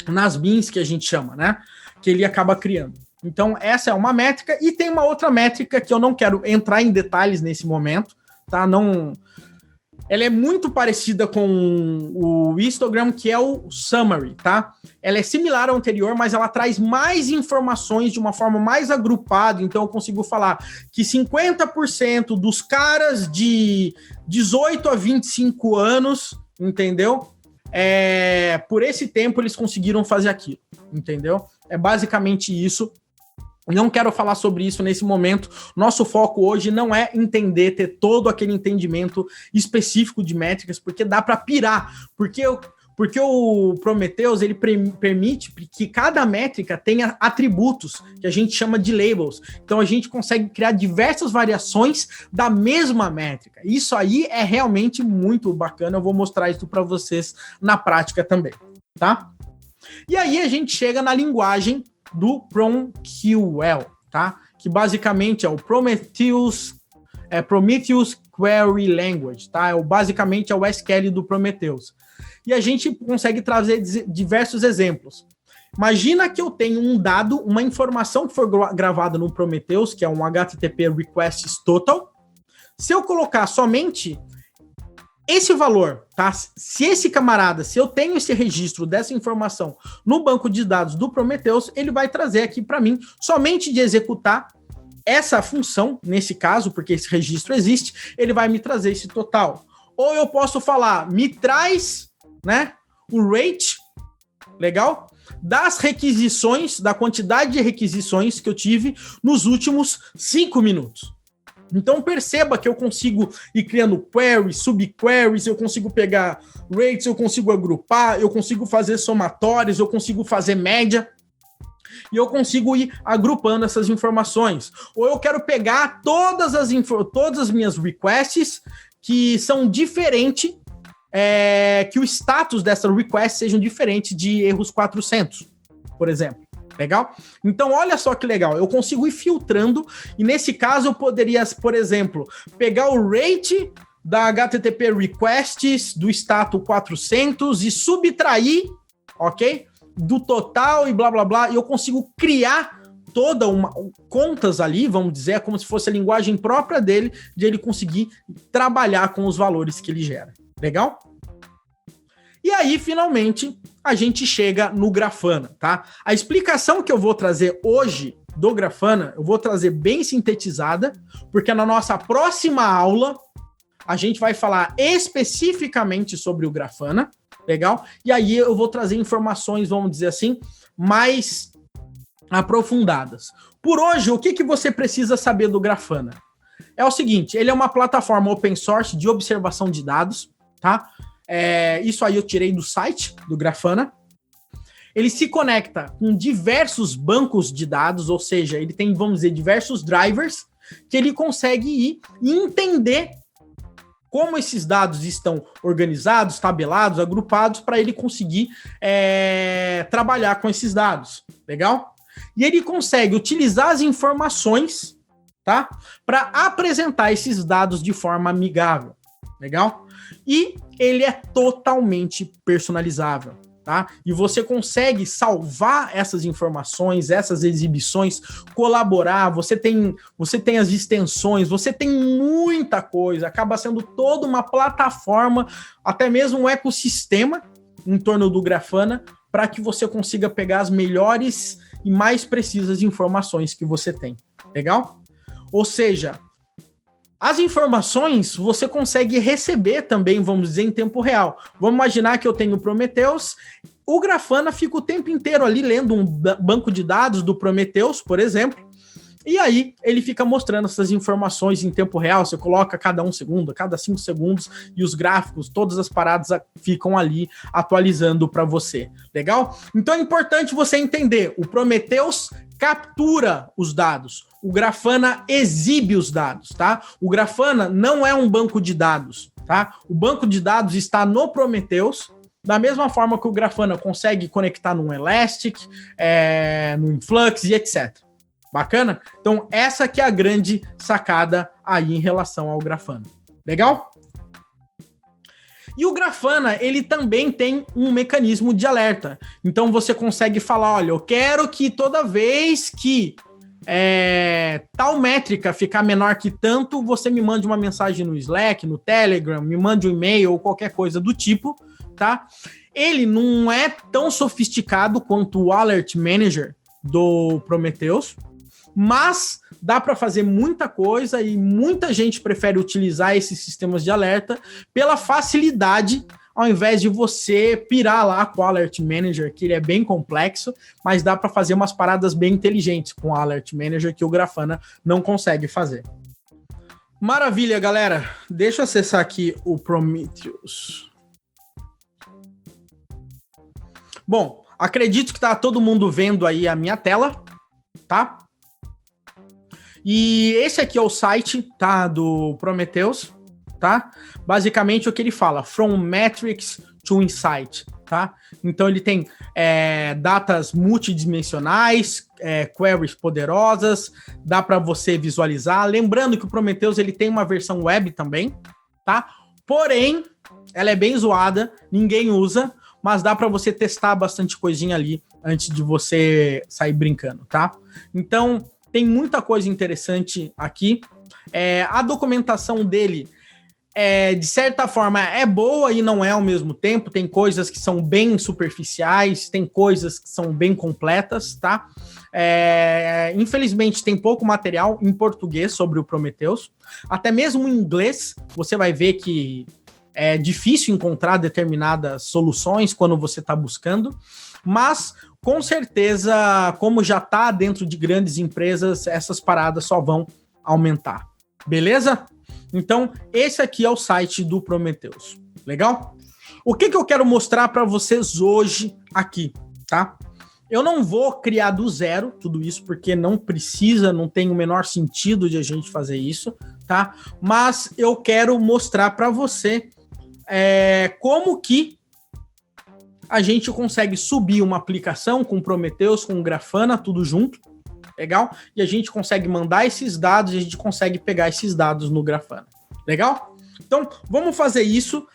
nas bins que a gente chama, né? Que ele acaba criando. Então essa é uma métrica e tem uma outra métrica que eu não quero entrar em detalhes nesse momento, tá? Ela é muito parecida com o histogram, que é o summary, tá? Ela é similar ao anterior, mas ela traz mais informações de uma forma mais agrupada, então eu consigo falar que 50% dos caras de 18 a 25 anos, entendeu? Por esse tempo eles conseguiram fazer aquilo, entendeu? É basicamente isso. Não quero falar sobre isso nesse momento. Nosso foco hoje não é entender, ter todo aquele entendimento específico de métricas, porque dá para pirar. Porque o Prometheus ele permite que cada métrica tenha atributos que a gente chama de labels. Então a gente consegue criar diversas variações da mesma métrica. Isso aí é realmente muito bacana. Eu vou mostrar isso para vocês na prática também, tá? E aí a gente chega na linguagem do PromQL, tá? Que basicamente é o Prometheus Query Language, tá? Basicamente é o SQL do Prometheus. E a gente consegue trazer diversos exemplos. Imagina que eu tenho um dado, uma informação que foi gravada no Prometheus, que é um HTTP Requests Total. Se eu colocar somente esse valor, tá? Se eu tenho esse registro dessa informação no banco de dados do Prometheus, ele vai trazer aqui para mim, somente de executar essa função, nesse caso, porque esse registro existe, ele vai me trazer esse total. Ou eu posso falar, me traz, né, o rate, legal? das requisições, da quantidade de requisições que eu tive nos últimos 5 minutos. Então perceba que eu consigo ir criando queries, subqueries, eu consigo pegar rates, eu consigo agrupar, eu consigo fazer somatórios, eu consigo fazer média, e eu consigo ir agrupando essas informações. Ou eu quero pegar todas as minhas requests que são diferentes, que o status dessa request sejam diferentes de erros 400, por exemplo. Legal? Então, olha só que legal. Eu consigo ir filtrando e, nesse caso, eu poderia, por exemplo, pegar o rate da HTTP requests do status 400 e subtrair, ok? Do total e blá, blá, blá. E eu consigo criar contas ali, vamos dizer, como se fosse a linguagem própria dele, de ele conseguir trabalhar com os valores que ele gera. Legal? E aí, finalmente, a gente chega no Grafana, tá? A explicação que eu vou trazer hoje do Grafana, eu vou trazer bem sintetizada, porque na nossa próxima aula, a gente vai falar especificamente sobre o Grafana, legal? E aí eu vou trazer informações, vamos dizer assim, mais aprofundadas. Por hoje, o que você precisa saber do Grafana? É o seguinte, ele é uma plataforma open source de observação de dados, tá? Isso aí eu tirei do site do Grafana. Ele se conecta com diversos bancos de dados, ou seja, ele tem, vamos dizer, diversos drivers que ele consegue ir e entender como esses dados estão organizados, tabelados, agrupados, para ele conseguir trabalhar com esses dados. Legal? E ele consegue utilizar as informações, tá, para apresentar esses dados de forma amigável. Legal? E ele é totalmente personalizável, tá? E você consegue salvar essas informações, essas exibições, colaborar, você tem as extensões, você tem muita coisa, acaba sendo toda uma plataforma, até mesmo um ecossistema em torno do Grafana, para que você consiga pegar as melhores e mais precisas informações que você tem. Legal? Ou seja, as informações você consegue receber também, vamos dizer, em tempo real. Vamos imaginar que eu tenho o Prometheus, o Grafana fica o tempo inteiro ali lendo um banco de dados do Prometheus, por exemplo, e aí ele fica mostrando essas informações em tempo real. Você coloca cada 1 segundo, cada 5 segundos, e os gráficos, todas as paradas ficam ali atualizando para você. Legal? Então é importante você entender, o Prometheus captura os dados, o Grafana exibe os dados, tá? O Grafana não é um banco de dados, tá? O banco de dados está no Prometheus, da mesma forma que o Grafana consegue conectar num Elastic, no Influx e etc. Bacana? Então, essa que é a grande sacada aí em relação ao Grafana. Legal? E o Grafana, ele também tem um mecanismo de alerta. Então, você consegue falar, olha, eu quero que toda vez que tal métrica ficar menor que tanto, você me mande uma mensagem no Slack, no Telegram, me mande um e-mail ou qualquer coisa do tipo, tá? Ele não é tão sofisticado quanto o Alert Manager do Prometheus, mas dá para fazer muita coisa e muita gente prefere utilizar esses sistemas de alerta pela facilidade, ao invés de você pirar lá com o Alert Manager, que ele é bem complexo, mas dá para fazer umas paradas bem inteligentes com o Alert Manager que o Grafana não consegue fazer. Maravilha, galera. Deixa eu acessar aqui o Prometheus. Bom, acredito que tá todo mundo vendo aí a minha tela, tá? E esse aqui é o site, tá, do Prometheus, tá? Basicamente o que ele fala, from metrics to insight, tá? Então ele tem datas multidimensionais, queries poderosas, dá para você visualizar. Lembrando que o Prometheus ele tem uma versão web também, tá? Porém, ela é bem zoada, ninguém usa, mas dá para você testar bastante coisinha ali antes de você sair brincando, tá? Então, tem muita coisa interessante aqui. A documentação dele, de certa forma, é boa e não é ao mesmo tempo. Tem coisas que são bem superficiais, tem coisas que são bem completas, tá? Infelizmente, tem pouco material em português sobre o Prometheus. Até mesmo em inglês, você vai ver que É difícil encontrar determinadas soluções quando você está buscando, mas com certeza, como já está dentro de grandes empresas, essas paradas só vão aumentar. Beleza? Então, esse aqui é o site do Prometheus. Legal? O que eu quero mostrar para vocês hoje aqui, tá? Eu não vou criar do zero tudo isso, porque não precisa, não tem o menor sentido de a gente fazer isso, tá? Mas eu quero mostrar para você como que a gente consegue subir uma aplicação com Prometheus, com Grafana, tudo junto, legal? E a gente consegue mandar esses dados e a gente consegue pegar esses dados no Grafana, legal? Então, vamos fazer isso.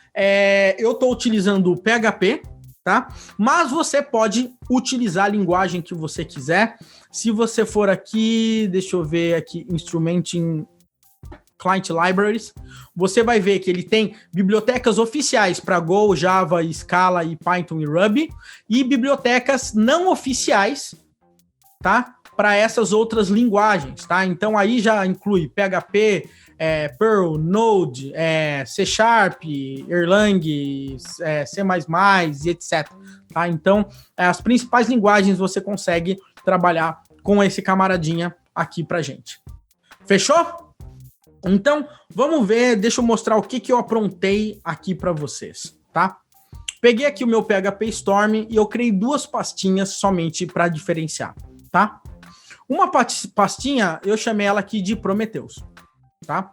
Eu estou utilizando o PHP, tá? Mas você pode utilizar a linguagem que você quiser. Se você for aqui, deixa eu ver aqui, Instrumenting Client Libraries, você vai ver que ele tem bibliotecas oficiais para Go, Java, Scala e Python e Ruby, e bibliotecas não oficiais, tá? Para essas outras linguagens, tá? Então aí já inclui PHP, Perl, Node, C Sharp, Erlang, C++ e etc. Tá? Então, as principais linguagens você consegue trabalhar com esse camaradinha aqui pra gente. Fechou? Então, vamos ver, deixa eu mostrar o que eu aprontei aqui para vocês, tá? Peguei aqui o meu PHP Storm e eu criei duas pastinhas somente para diferenciar, tá? Uma pastinha, eu chamei ela aqui de Prometheus, tá?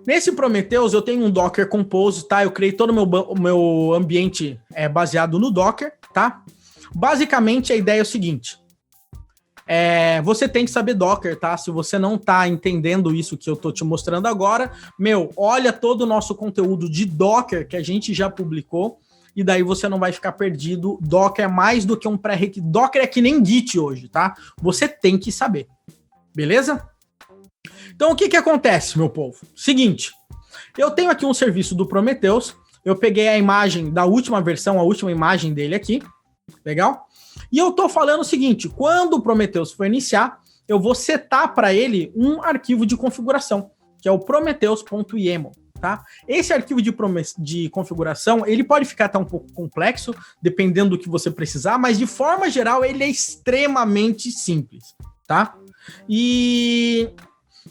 Nesse Prometheus, eu tenho um Docker Compose, tá? Eu criei todo o meu ambiente baseado no Docker, tá? Basicamente, a ideia é o seguinte. Você tem que saber Docker, tá? Se você não tá entendendo isso que eu tô te mostrando agora, olha todo o nosso conteúdo de Docker que a gente já publicou, e daí você não vai ficar perdido. Docker é mais do que um pré-requisito. Docker é que nem Git hoje, tá? Você tem que saber. Beleza? Então, o que acontece, meu povo? Seguinte, eu tenho aqui um serviço do Prometheus, eu peguei a imagem da última versão, a última imagem dele aqui, legal? E eu tô falando o seguinte, quando o Prometheus for iniciar, eu vou setar para ele um arquivo de configuração, que é o prometheus.yaml, tá? Esse arquivo de configuração, ele pode ficar até um pouco complexo, dependendo do que você precisar, mas de forma geral, ele é extremamente simples, tá? E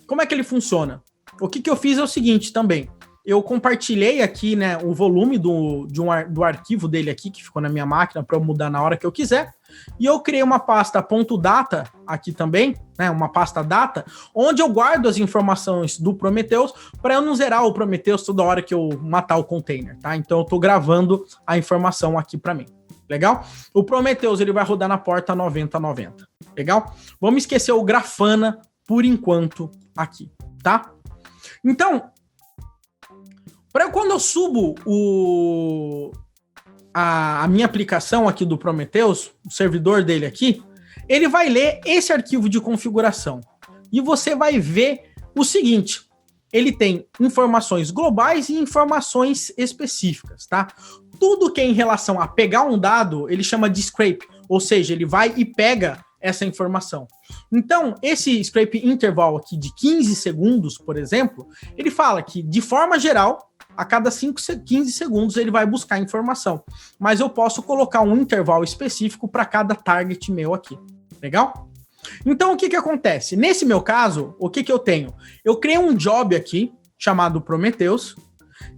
como é que ele funciona? O que eu fiz é o seguinte também. Eu compartilhei aqui, né, o volume do arquivo dele aqui, que ficou na minha máquina, para eu mudar na hora que eu quiser. E eu criei uma pasta .data aqui também, né, uma pasta data, onde eu guardo as informações do Prometheus para eu não zerar o Prometheus toda hora que eu matar o container, tá? Então eu estou gravando a informação aqui para mim. Legal? O Prometheus, ele vai rodar na porta 9090. Legal? Vamos esquecer o Grafana por enquanto aqui, tá? Então, quando eu subo a minha aplicação aqui do Prometheus, o servidor dele aqui, ele vai ler esse arquivo de configuração. E você vai ver o seguinte, ele tem informações globais e informações específicas, tá? Tudo que é em relação a pegar um dado, ele chama de scrape, ou seja, ele vai e pega essa informação. Então, esse scrape interval aqui de 15 segundos, por exemplo, ele fala que, de forma geral, a cada 15 segundos ele vai buscar informação. Mas eu posso colocar um intervalo específico para cada target meu aqui. Legal? Então, o que acontece? Nesse meu caso, o que eu tenho? Eu criei um job aqui, chamado Prometheus,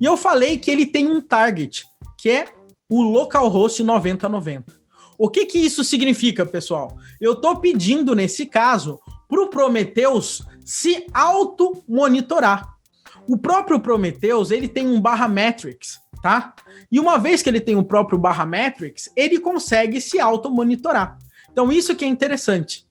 e eu falei que ele tem um target, que é o localhost 9090. O que isso significa, pessoal? Eu estou pedindo, nesse caso, para o Prometheus se auto-monitorar. O próprio Prometheus, ele tem um /metrics, tá? E uma vez que ele tem o próprio /metrics, ele consegue se auto-monitorar. Então, isso que é interessante.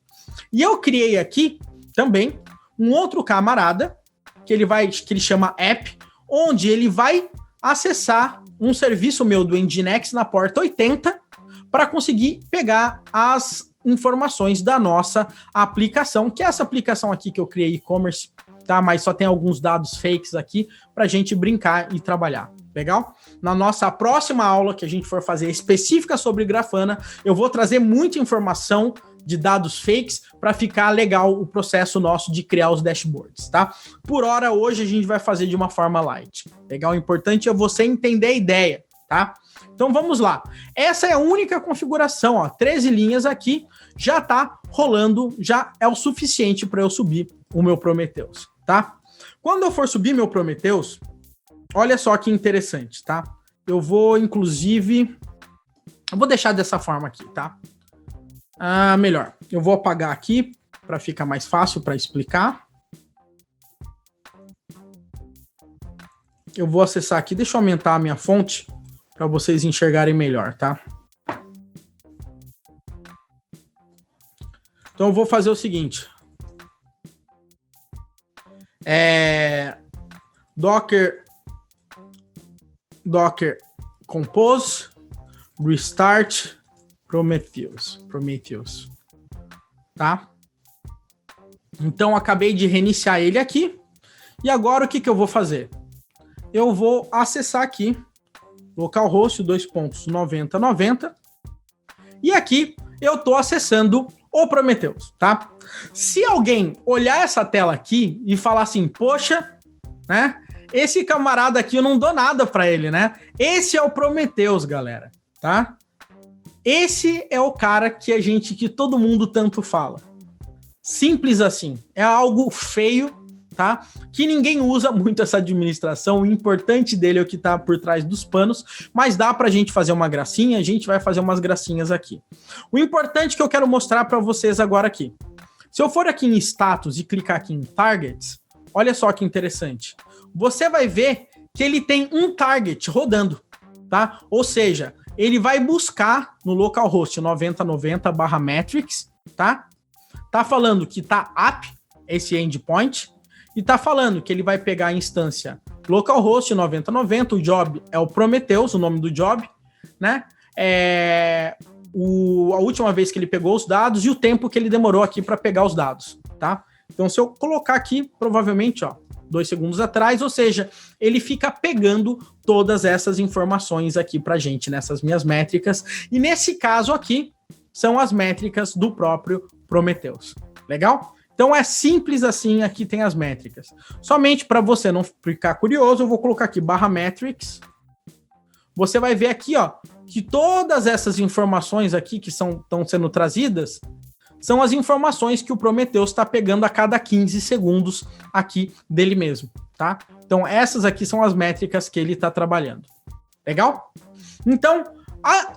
E eu criei aqui, também, um outro camarada, que ele chama app, onde ele vai acessar um serviço meu do Nginx na porta 80, para conseguir pegar as informações da nossa aplicação, que é essa aplicação aqui que eu criei, e-commerce, tá? Mas só tem alguns dados fakes aqui para a gente brincar e trabalhar. Legal? Na nossa próxima aula que a gente for fazer específica sobre Grafana, eu vou trazer muita informação de dados fakes para ficar legal o processo nosso de criar os dashboards, tá? Por hora, hoje a gente vai fazer de uma forma light. Legal? O importante é você entender a ideia, tá? Então vamos lá. Essa é a única configuração, ó, 13 linhas aqui, já tá rolando, já é o suficiente para eu subir o meu Prometheus, tá? Quando eu for subir meu Prometheus, olha só que interessante, tá? Eu vou, inclusive, eu vou deixar dessa forma aqui, tá? Melhor. Eu vou apagar aqui para ficar mais fácil para explicar. Eu vou acessar aqui, deixa eu aumentar a minha fonte para vocês enxergarem melhor, tá? Então eu vou fazer o seguinte. Docker compose restart Prometheus, tá? Então acabei de reiniciar ele aqui e agora o que eu vou fazer? Eu vou acessar aqui localhost 2.90.90 e aqui eu estou acessando o Prometheus, tá? Se alguém olhar essa tela aqui e falar assim, poxa, né? Esse camarada aqui eu não dou nada para ele, né? Esse é o Prometheus, galera, tá? Esse é o cara que todo mundo tanto fala. Simples assim. É algo feio, tá? Que ninguém usa muito essa administração. O importante dele é o que tá por trás dos panos, mas dá pra gente fazer uma gracinha, a gente vai fazer umas gracinhas aqui. O importante que eu quero mostrar para vocês agora aqui. Se eu for aqui em status e clicar aqui em targets, olha só que interessante. Você vai ver que ele tem um target rodando, tá? Ou seja, ele vai buscar no localhost 9090/metrics, tá? Tá falando que tá up esse endpoint e tá falando que ele vai pegar a instância localhost 9090, o job é o Prometheus, o nome do job, né? A última vez que ele pegou os dados e o tempo que ele demorou aqui para pegar os dados, tá? Então, se eu colocar aqui, provavelmente, ó, 2 segundos atrás, ou seja, ele fica pegando todas essas informações aqui pra gente, nessas minhas métricas, e nesse caso aqui, são as métricas do próprio Prometheus. Legal? Então é simples assim, aqui tem as métricas. Somente para você não ficar curioso, eu vou colocar aqui /metrics. Você vai ver aqui, ó, que todas essas informações aqui que estão sendo trazidas são as informações que o Prometheus está pegando a cada 15 segundos aqui dele mesmo, tá? Então essas aqui são as métricas que ele está trabalhando. Legal? Então,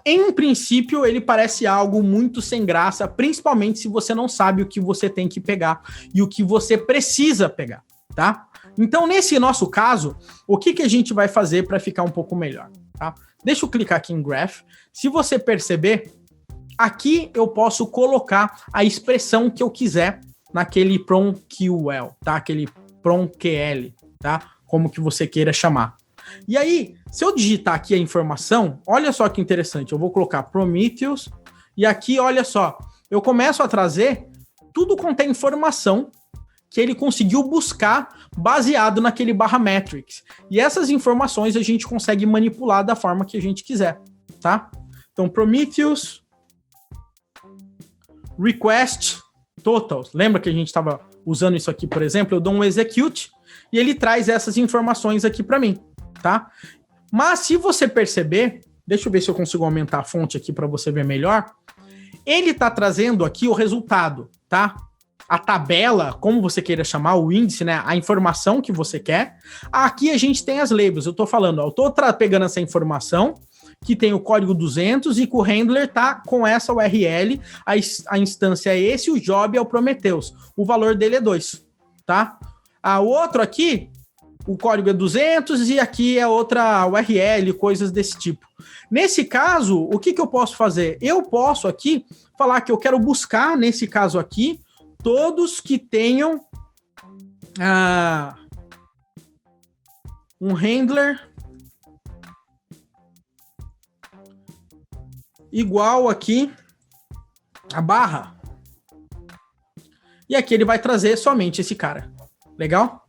em princípio, ele parece algo muito sem graça, principalmente se você não sabe o que você tem que pegar e o que você precisa pegar, tá? Então, nesse nosso caso, o que a gente vai fazer para ficar um pouco melhor, tá? Deixa eu clicar aqui em Graph. Se você perceber, aqui eu posso colocar a expressão que eu quiser naquele PromQL, tá? Aquele PromQL, tá? Como que você queira chamar. E aí, se eu digitar aqui a informação, olha só que interessante, eu vou colocar Prometheus, e aqui, olha só, eu começo a trazer tudo quanto é informação que ele conseguiu buscar baseado naquele /metrics. E essas informações a gente consegue manipular da forma que a gente quiser, tá? Então, Prometheus request totals. Lembra que a gente estava usando isso aqui, por exemplo? Eu dou um execute e ele traz essas informações aqui para mim, tá? Mas se você perceber, deixa eu ver se eu consigo aumentar a fonte aqui para você ver melhor. Ele está trazendo aqui o resultado, tá? A tabela, como você queira chamar, o índice, né? A informação que você quer. Aqui a gente tem as labels. Eu estou falando, eu estou pegando essa informação que tem o código 200 e que o handler tá com essa URL, a instância é esse, o job é o Prometheus. O valor dele é 2, tá? O outro aqui, o código é 200 e aqui é outra URL, coisas desse tipo. Nesse caso, o que eu posso fazer? Eu posso aqui falar que eu quero buscar, nesse caso aqui, todos que tenham um handler igual aqui a barra. E aqui ele vai trazer somente esse cara. Legal?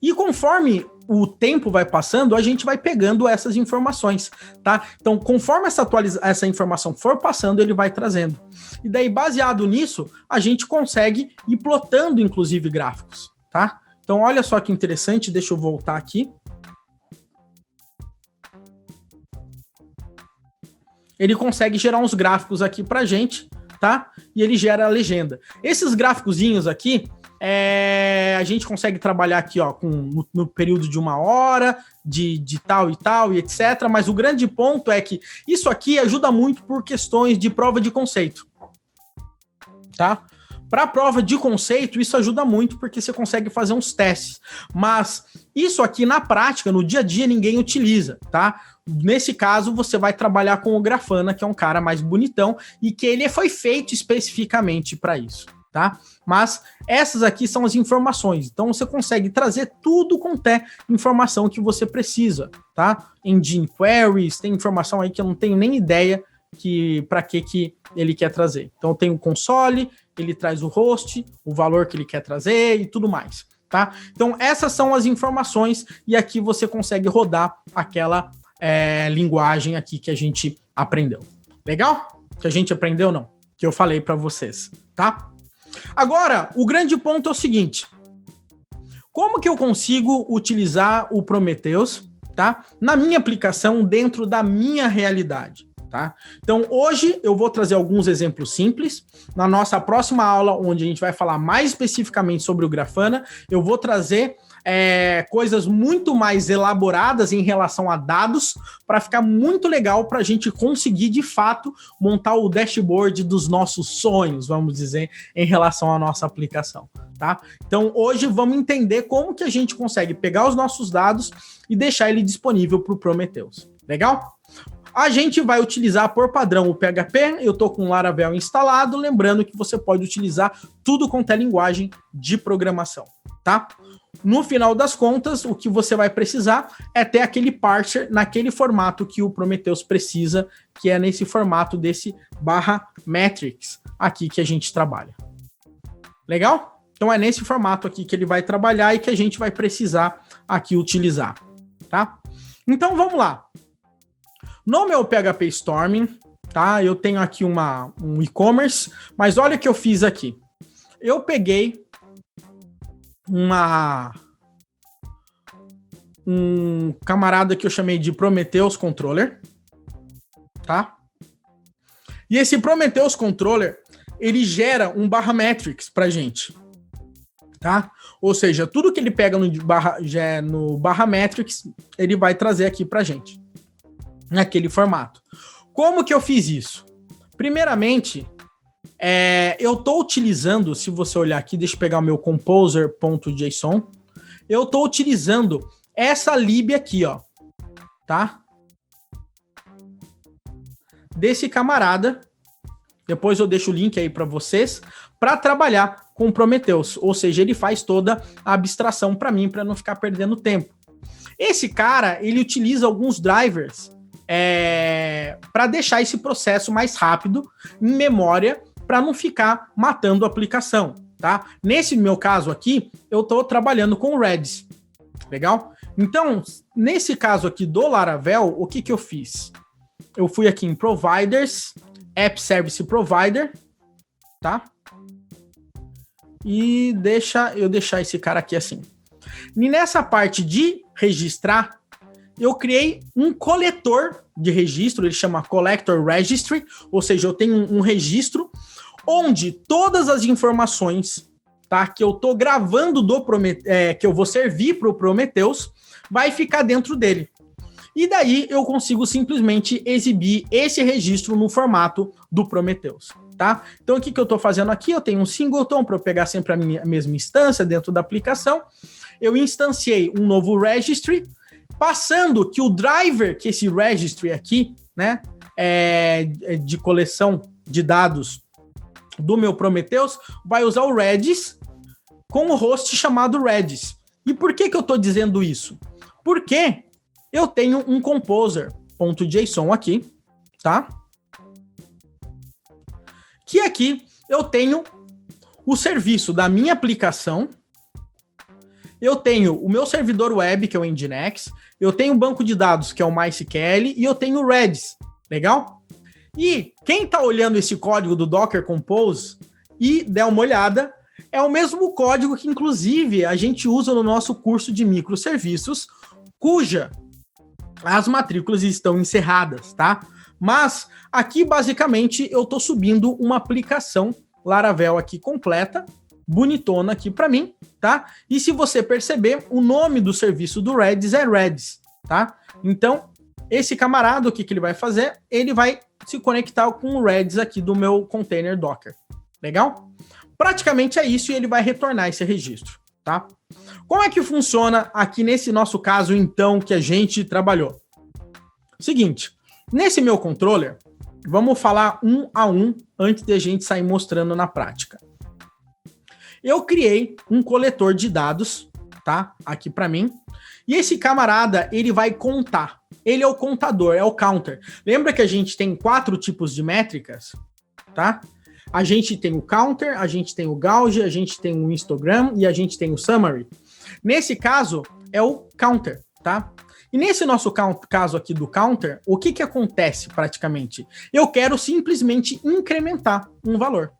E conforme o tempo vai passando, a gente vai pegando essas informações, tá? Então, conforme essa informação for passando, ele vai trazendo. E daí, baseado nisso, a gente consegue ir plotando, inclusive, gráficos, tá? Então, olha só que interessante, deixa eu voltar aqui. Ele consegue gerar uns gráficos aqui pra gente, tá? E ele gera a legenda. Esses gráficozinhos aqui, a gente consegue trabalhar aqui, ó, no período de 1 hora, de tal e tal, e etc. Mas o grande ponto é que isso aqui ajuda muito por questões de prova de conceito, tá? Para prova de conceito, isso ajuda muito porque você consegue fazer uns testes. Mas isso aqui, na prática, no dia a dia, ninguém utiliza, tá? Nesse caso, você vai trabalhar com o Grafana, que é um cara mais bonitão e que ele foi feito especificamente para isso, tá? Mas essas aqui são as informações. Então, você consegue trazer tudo quanto é informação que você precisa, tá? Engine Queries, tem informação aí que eu não tenho nem ideia para que ele quer trazer. Então, tem o console, ele traz o host, o valor que ele quer trazer e tudo mais, tá? Então, essas são as informações e aqui você consegue rodar aquela linguagem aqui que a gente aprendeu. Legal? Que a gente aprendeu, não. Que eu falei para vocês, tá? Agora, o grande ponto é o seguinte. Como que eu consigo utilizar o Prometheus, tá? Na minha aplicação, dentro da minha realidade, tá? Então, hoje eu vou trazer alguns exemplos simples. Na nossa próxima aula, onde a gente vai falar mais especificamente sobre o Grafana, eu vou trazer coisas muito mais elaboradas em relação a dados, para ficar muito legal para a gente conseguir, de fato, montar o dashboard dos nossos sonhos, vamos dizer, em relação à nossa aplicação, tá? Então, hoje vamos entender como que a gente consegue pegar os nossos dados e deixar ele disponível para o Prometheus. Legal? A gente vai utilizar por padrão o PHP, eu estou com o Laravel instalado, lembrando que você pode utilizar tudo quanto é linguagem de programação, tá? No final das contas, o que você vai precisar é ter aquele parser naquele formato que o Prometheus precisa, que é nesse formato desse /metrics aqui que a gente trabalha. Legal? Então é nesse formato aqui que ele vai trabalhar e que a gente vai precisar aqui utilizar, tá? Então vamos lá. No meu PHP Storming, tá? Eu tenho aqui um e-commerce, mas olha o que eu fiz aqui. Eu peguei um camarada que eu chamei de Prometheus Controller, tá? E esse Prometheus Controller, ele gera um /metrics pra gente, tá? Ou seja, tudo que ele pega no /metrics, ele vai trazer aqui pra gente, naquele formato. Como que eu fiz isso? Primeiramente, eu estou utilizando, se você olhar aqui, deixa eu pegar o meu composer.json, eu estou utilizando essa lib aqui, ó, tá? Desse camarada, depois eu deixo o link aí para vocês, para trabalhar com o Prometheus, ou seja, ele faz toda a abstração para mim, para não ficar perdendo tempo. Esse cara, ele utiliza alguns drivers para deixar esse processo mais rápido em memória, para não ficar matando a aplicação, tá? Nesse meu caso aqui, eu estou trabalhando com o Redis, legal? Então, nesse caso aqui do Laravel, o que eu fiz? Eu fui aqui em Providers, App Service Provider, tá? E deixa eu deixar esse cara aqui assim. E nessa parte de registrar, eu criei um coletor de registro, ele chama Collector Registry, ou seja, eu tenho um registro onde todas as informações, tá, que eu estou gravando que eu vou servir para o Prometheus, vai ficar dentro dele. E daí eu consigo simplesmente exibir esse registro no formato do Prometheus, tá? Então o que eu estou fazendo aqui? Eu tenho um singleton para eu pegar sempre a mesma instância dentro da aplicação. Eu instanciei um novo registry, passando que o driver, que esse registry aqui, né, de coleção de dados do meu Prometheus, vai usar o Redis com o host chamado Redis. E por que eu estou dizendo isso? Porque eu tenho um composer.json aqui, tá? Que aqui eu tenho o serviço da minha aplicação. eu tenho o meu servidor web, que é o Nginx, eu tenho um banco de dados, que é o MySQL, e eu tenho o Redis, legal? E quem está olhando esse código do Docker Compose e der uma olhada, é o mesmo código que, inclusive, a gente usa no nosso curso de microserviços, cuja as matrículas estão encerradas, tá? Mas aqui, basicamente, eu estou subindo uma aplicação Laravel aqui completa, bonitona aqui para mim, tá? E se você perceber, o nome do serviço do Redis é Redis, tá? Então, esse camarada, o que ele vai fazer? Ele vai se conectar com o Redis aqui do meu container Docker. Legal? Praticamente é isso e ele vai retornar esse registro, tá? Como é que funciona aqui nesse nosso caso, então, que a gente trabalhou? Seguinte, nesse meu controller, vamos falar um a um antes de a gente sair mostrando na prática. Eu criei um coletor de dados, tá? Aqui para mim. E esse camarada, ele vai contar. Ele é o contador, é o counter. Lembra que a gente tem 4 tipos de métricas, tá? A gente tem o counter, a gente tem o gauge, a gente tem o histogram e a gente tem o summary. Nesse caso, é o counter, tá? E nesse nosso caso aqui do counter, o que acontece praticamente? Eu quero simplesmente incrementar um valor.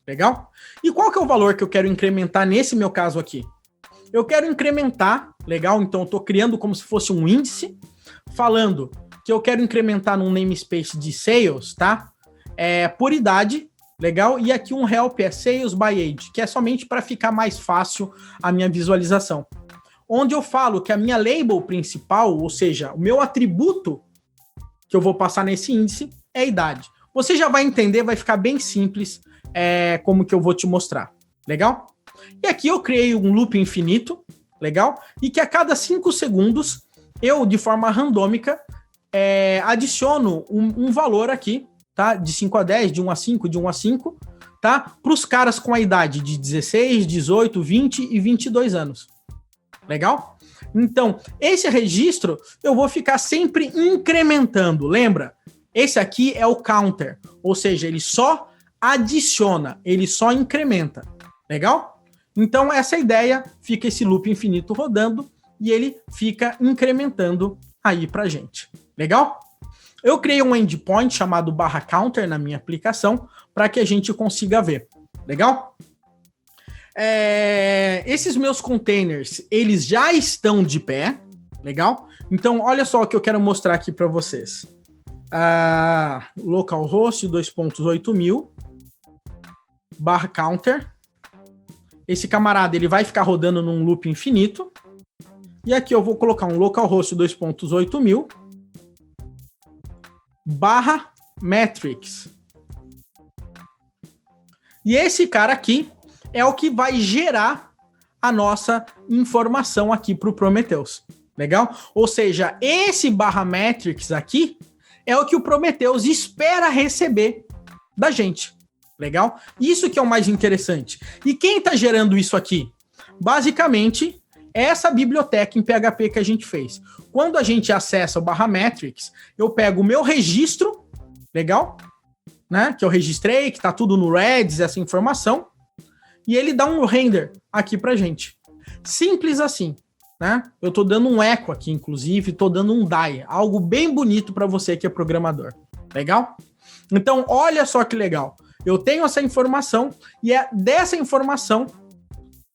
Legal? E qual que é o valor que eu quero incrementar nesse meu caso aqui? Eu quero incrementar, legal? Então eu estou criando como se fosse um índice, falando que eu quero incrementar num namespace de sales, tá? Por idade, legal? E aqui um help é sales by age, que é somente para ficar mais fácil a minha visualização. Onde eu falo que a minha label principal, ou seja, o meu atributo que eu vou passar nesse índice é a idade. Você já vai entender, vai ficar bem simples como que eu vou te mostrar. Legal? E aqui eu criei um loop infinito, legal? E que a cada 5 segundos, eu, de forma randômica, adiciono um valor aqui, tá? De 5 a 10, de 1 a 5, de 1 a 5, tá? Para os caras com a idade de 16, 18, 20 e 22 anos. Legal? Então, esse registro eu vou ficar sempre incrementando. Lembra? Esse aqui é o counter, ou seja, ele só adiciona, ele só incrementa. Legal? Então, essa é a ideia, fica esse loop infinito rodando e ele fica incrementando aí pra gente. Legal? Eu criei um endpoint chamado /counter na minha aplicação para que a gente consiga ver. Legal? Esses meus containers, eles já estão de pé, legal? Então, olha só o que eu quero mostrar aqui para vocês. Localhost 2.8000 /counter. Esse camarada, ele vai ficar rodando num loop infinito. E aqui eu vou colocar um localhost 2.8000 /metrics. E esse cara aqui é o que vai gerar a nossa informação aqui para o Prometheus. Legal? Ou seja, esse /metrics aqui é o que o Prometheus espera receber da gente. Legal? Isso que é o mais interessante. E quem está gerando isso aqui? Basicamente, é essa biblioteca em PHP que a gente fez. Quando a gente acessa o /metrics, eu pego o meu registro, legal? Né? Que eu registrei, que está tudo no Redis, essa informação, e ele dá um render aqui pra gente. Simples assim, né? Eu tô dando um eco aqui, inclusive, tô dando um die, algo bem bonito para você que é programador. Legal? Então, olha só que legal. Eu tenho essa informação e é dessa informação,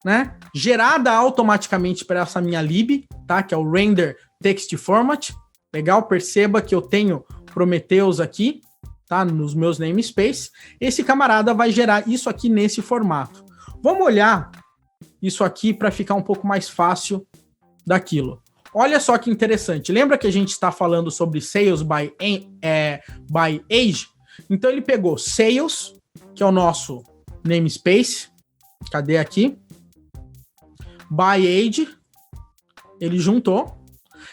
né, gerada automaticamente para essa minha lib, tá? Que é o render text format. Legal? Perceba que eu tenho Prometheus aqui, tá? Nos meus namespace. Esse camarada vai gerar isso aqui nesse formato. Vamos olhar isso aqui para ficar um pouco mais fácil daquilo. Olha só que interessante. Lembra que a gente está falando sobre sales by age? Então ele pegou sales, que é o nosso namespace. Cadê aqui? By age. Ele juntou.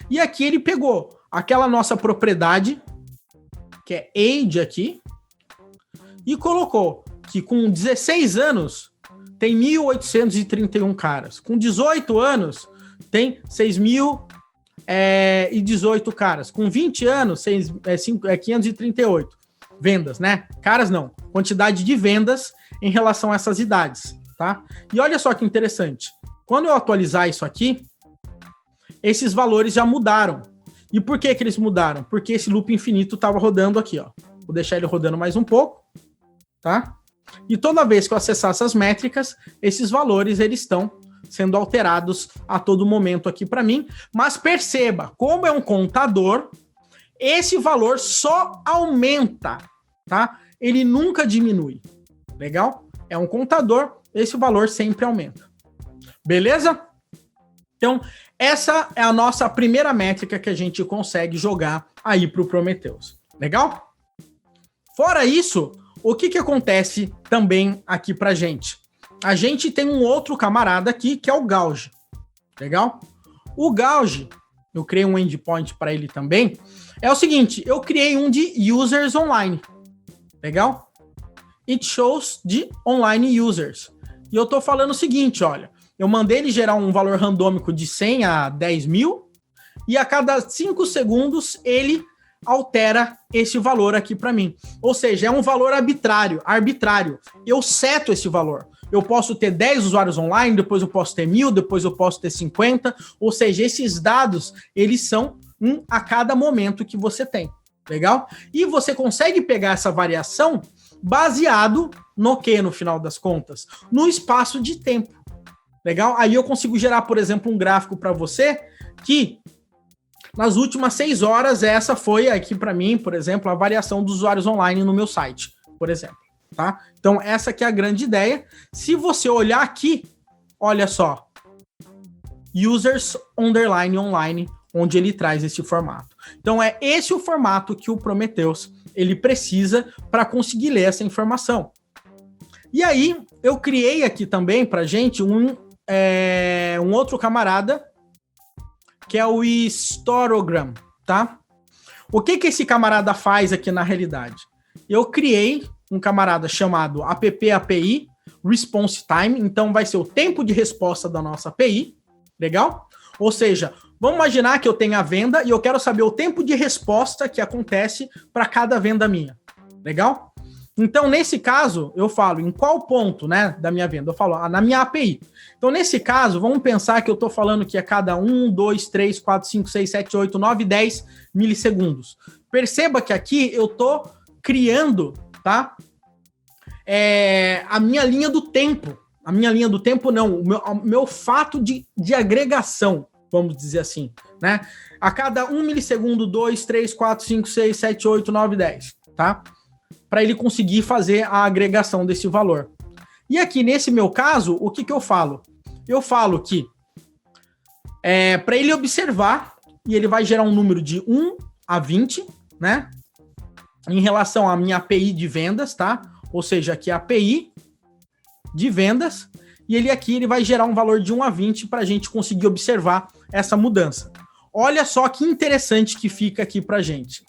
E aqui ele pegou aquela nossa propriedade, que é age aqui, e colocou que com 16 anos tem 1.831 caras. Com 18 anos, tem 6.018 caras. Com 20 anos, 538 vendas, né? Caras não. Quantidade de vendas em relação a essas idades, tá? E olha só que interessante. Quando eu atualizar isso aqui, esses valores já mudaram. E por que que eles mudaram? Porque esse loop infinito estava rodando aqui, ó. Vou deixar ele rodando mais um pouco, tá? E toda vez que eu acessar essas métricas, esses valores eles estão sendo alterados a todo momento aqui para mim. Mas perceba, como é um contador, esse valor só aumenta, tá? Ele nunca diminui. Legal? É um contador, esse valor sempre aumenta. Beleza? Então, essa é a nossa primeira métrica que a gente consegue jogar aí para o Prometheus. Legal? Fora isso, o que acontece também aqui para a gente? A gente tem um outro camarada aqui, que é o Gauge. Legal? O Gauge, eu criei um endpoint para ele também, é o seguinte, eu criei um de users online. Legal? It shows de online users. E eu estou falando o seguinte, olha, eu mandei ele gerar um valor randômico de 100 a 10 mil e a cada 5 segundos ele altera esse valor aqui para mim. Ou seja, é um valor arbitrário. Eu seto esse valor. Eu posso ter 10 usuários online, depois eu posso ter 1.000, depois eu posso ter 50. Ou seja, esses dados, eles são a cada momento que você tem. Legal? E você consegue pegar essa variação baseado no quê, no final das contas? No espaço de tempo. Legal? Aí eu consigo gerar, por exemplo, um gráfico para você que nas últimas 6 horas essa foi aqui para mim, por exemplo, a variação dos usuários online no meu site, por exemplo. Tá? Então essa aqui é a grande ideia. Se você olhar aqui, olha só, users underline online, onde ele traz esse formato. Então é esse o formato que o Prometheus ele precisa para conseguir ler essa informação. E aí eu criei aqui também para gente um outro camarada que é o Histogram, tá? O que esse camarada faz aqui na realidade? Eu criei um camarada chamado app API Response Time, então vai ser o tempo de resposta da nossa API, legal? Ou seja, vamos imaginar que eu tenho a venda e eu quero saber o tempo de resposta que acontece para cada venda minha, legal? Então, nesse caso, eu falo em qual ponto, né, da minha venda? Eu falo na minha API. Então, nesse caso, vamos pensar que eu estou falando que a cada 1, 2, 3, 4, 5, 6, 7, 8, 9, 10 milissegundos. Perceba que aqui eu estou criando, tá? A minha linha do tempo. A minha linha do tempo, não. O meu fato de agregação, vamos dizer assim, né? A cada 1 milissegundo, 2, 3, 4, 5, 6, 7, 8, 9, 10, tá? Para ele conseguir fazer a agregação desse valor. E aqui, nesse meu caso, o que eu falo? Eu falo que para ele observar, e ele vai gerar um número de 1 a 20, né? Em relação à minha API de vendas, tá? Ou seja, aqui a API de vendas, e ele vai gerar um valor de 1 a 20 para a gente conseguir observar essa mudança. Olha só que interessante que fica aqui para a gente.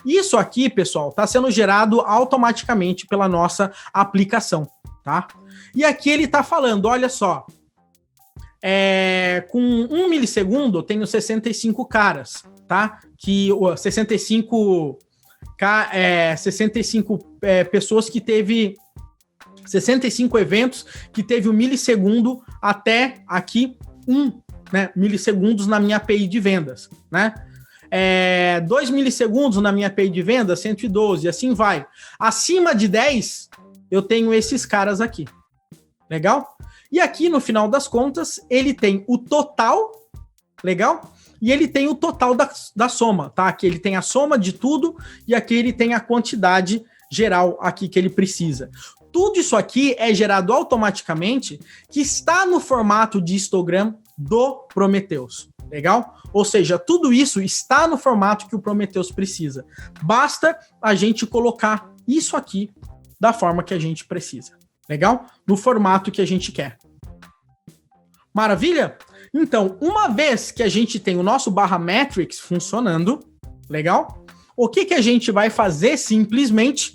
Isso aqui, pessoal, está sendo gerado automaticamente pela nossa aplicação, tá? E aqui ele está falando, olha só, com 1 milissegundo eu tenho 65 caras, tá? 65 pessoas que teve 65 eventos que teve 1 milissegundo até aqui 1, né, milissegundos na minha API de vendas, né? 2 milissegundos na minha API de vendas, 112, e assim vai. Acima de 10, eu tenho esses caras aqui. Legal? E aqui, no final das contas, ele tem o total, legal? E ele tem o total da soma, tá? Aqui ele tem a soma de tudo e aqui ele tem a quantidade geral aqui que ele precisa. Tudo isso aqui é gerado automaticamente, que está no formato de histogram do Prometheus, legal? Ou seja, tudo isso está no formato que o Prometheus precisa. Basta a gente colocar isso aqui da forma que a gente precisa, legal? No formato que a gente quer. Maravilha? Então, uma vez que a gente tem o nosso /metrics funcionando, legal? O que a gente vai fazer simplesmente?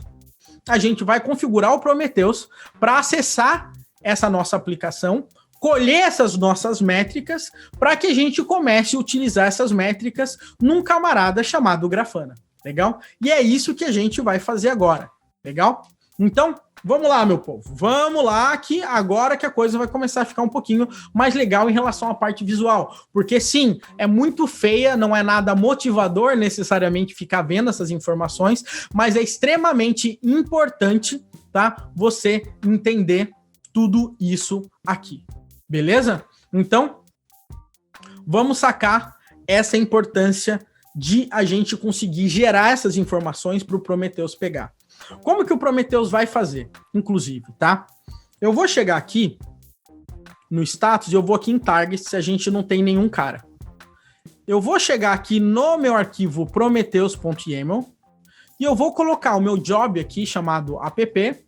A gente vai configurar o Prometheus para acessar essa nossa aplicação, colher essas nossas métricas para que a gente comece a utilizar essas métricas num camarada chamado Grafana, legal? E é isso que a gente vai fazer agora, legal? Então, Vamos lá, meu povo. Vamos lá, que agora que a coisa vai começar a ficar um pouquinho mais legal em relação à parte visual. Porque, sim, é muito feia, não é nada motivador necessariamente ficar vendo essas informações, mas é extremamente importante, tá? Você entender tudo isso aqui. Beleza? Então, vamos sacar essa importância de a gente conseguir gerar essas informações para o Prometheus pegar. Como que o Prometheus vai fazer, inclusive, tá? Eu vou chegar aqui no status e eu vou aqui em target se a gente não tem nenhum cara. Eu vou chegar aqui no meu arquivo prometheus.yaml e eu vou colocar o meu job aqui chamado app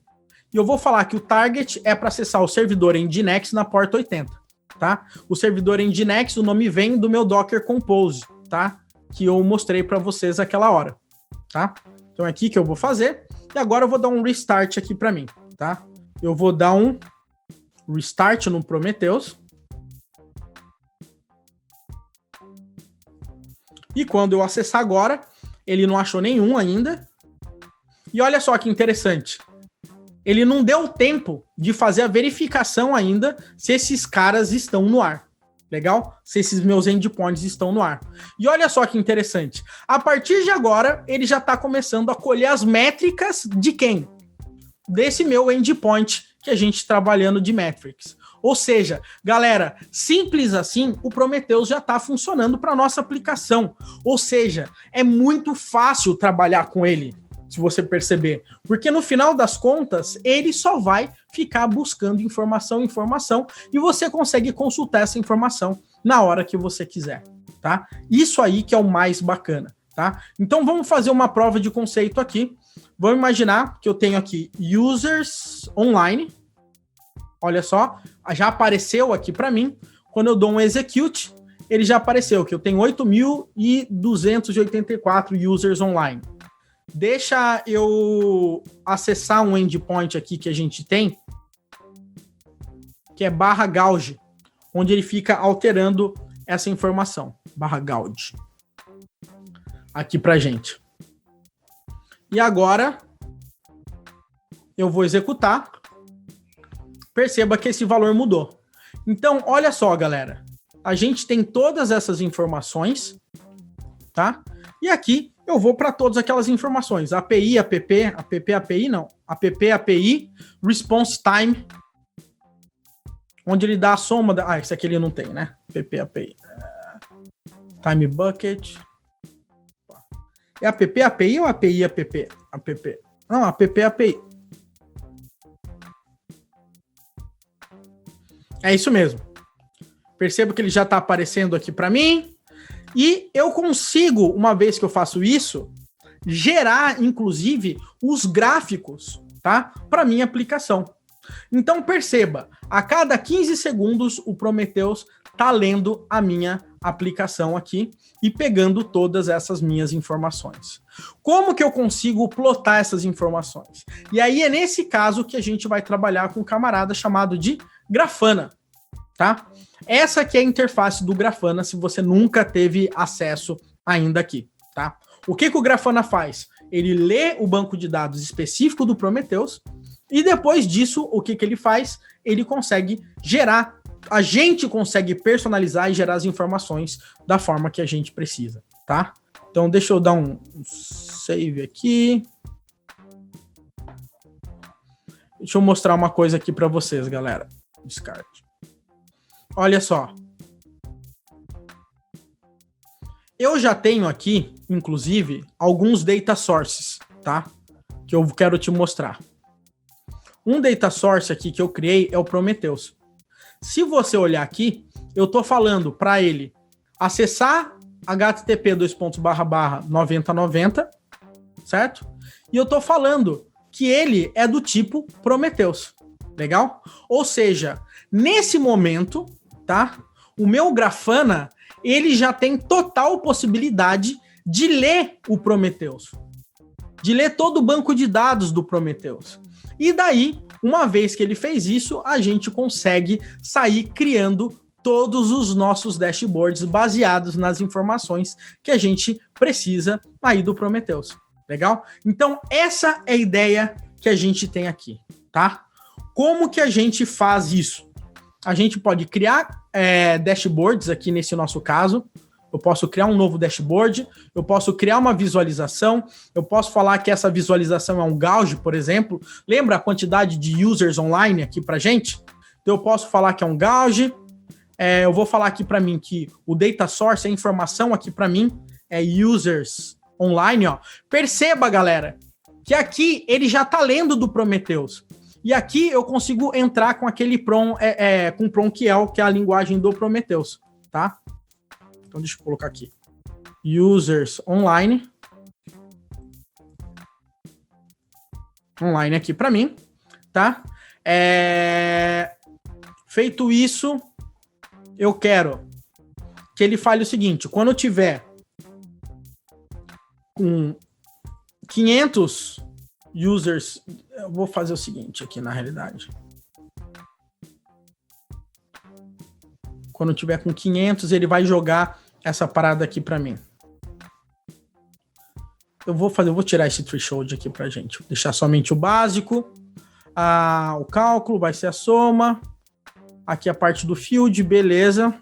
e eu vou falar que o target é para acessar o servidor Nginx na porta 80, tá? O servidor Nginx, o nome vem do meu Docker Compose, tá? Que eu mostrei para vocês aquela hora, tá? Então é aqui que eu vou fazer. E agora eu vou dar um restart aqui para mim, tá? Eu vou dar um restart no Prometheus. E quando eu acessar agora, ele não achou nenhum ainda. E olha só que interessante. Ele não deu tempo de fazer a verificação ainda se esses caras estão no ar. Legal? Se esses meus endpoints estão no ar. E olha só que interessante. A partir de agora, ele já está começando a colher as métricas de quem? Desse meu endpoint que a gente trabalhando de metrics. Ou seja, galera, simples assim, o Prometheus já está funcionando para nossa aplicação. Ou seja, é muito fácil trabalhar com ele, se você perceber. Porque no final das contas, ele só vai ficar buscando informação, e você consegue consultar essa informação na hora que você quiser, tá? Isso aí que é o mais bacana, tá? Então vamos fazer uma prova de conceito aqui. Vamos imaginar que eu tenho aqui users online. Olha só, já apareceu aqui para mim. Quando eu dou um execute, ele já apareceu que eu tenho 8.284 users online. Deixa eu acessar um endpoint aqui que a gente tem, que é /gauge, onde ele fica alterando essa informação. /gauge. Aqui pra gente. E agora, eu vou executar. Perceba que esse valor mudou. Então, olha só, galera. A gente tem todas essas informações, tá? E aqui eu vou para todas aquelas informações. API, API não. API, response time, onde ele dá a soma da... Ah, esse aqui ele não tem, né? API. Time bucket. É API ou API? Não, API. É isso mesmo. Percebo que ele já está aparecendo aqui para mim. E eu consigo, uma vez que eu faço isso, gerar, inclusive, os gráficos, tá? Para minha aplicação. Então, perceba, a cada 15 segundos, o Prometheus está lendo a minha aplicação aqui e pegando todas essas minhas informações. Como que eu consigo plotar essas informações? E aí é nesse caso que a gente vai trabalhar com um camarada chamado de Grafana, tá? Essa aqui é a interface do Grafana, se você nunca teve acesso ainda aqui, tá? O que o Grafana faz? Ele lê o banco de dados específico do Prometheus e depois disso, o que ele faz? Ele consegue gerar, a gente consegue personalizar e gerar as informações da forma que a gente precisa, tá? Então, deixa eu dar um save aqui. Deixa eu mostrar uma coisa aqui para vocês, galera. Descarte. Olha só. Eu já tenho aqui, inclusive, alguns data sources, tá? Que eu quero te mostrar. Um data source aqui que eu criei é o Prometheus. Se você olhar aqui, eu tô falando para ele acessar http://9090, certo? E eu tô falando que ele é do tipo Prometheus. Legal? Ou seja, nesse momento, tá? O meu Grafana, ele já tem total possibilidade de ler o Prometheus. De ler todo o banco de dados do Prometheus. E daí, uma vez que ele fez isso, a gente consegue sair criando todos os nossos dashboards baseados nas informações que a gente precisa aí do Prometheus. Legal? Então, essa é a ideia que a gente tem aqui. tá? Como que a gente faz isso? A gente pode criar dashboards aqui nesse nosso caso. Eu posso criar um novo dashboard, eu posso criar uma visualização, eu posso falar que essa visualização é um gauge, por exemplo. Lembra a quantidade de users online aqui pra gente? Então eu posso falar que é um gauge. Eu vou falar aqui para mim que o data source, a informação aqui para mim é users online, ó. Perceba, galera, que aqui ele já tá lendo do Prometheus. E aqui eu consigo entrar com aquele PROM, com PROM que é a linguagem do Prometheus, tá? Então deixa eu colocar aqui. Users online. Online aqui para mim, tá? Feito isso, eu quero que ele fale o seguinte: quando eu tiver com 500 users, eu vou fazer o seguinte aqui na realidade. Quando eu tiver com 500, ele vai jogar essa parada aqui para mim. Eu vou tirar esse threshold aqui pra gente. Vou deixar somente o básico. O cálculo vai ser a soma. Aqui a parte do field, beleza.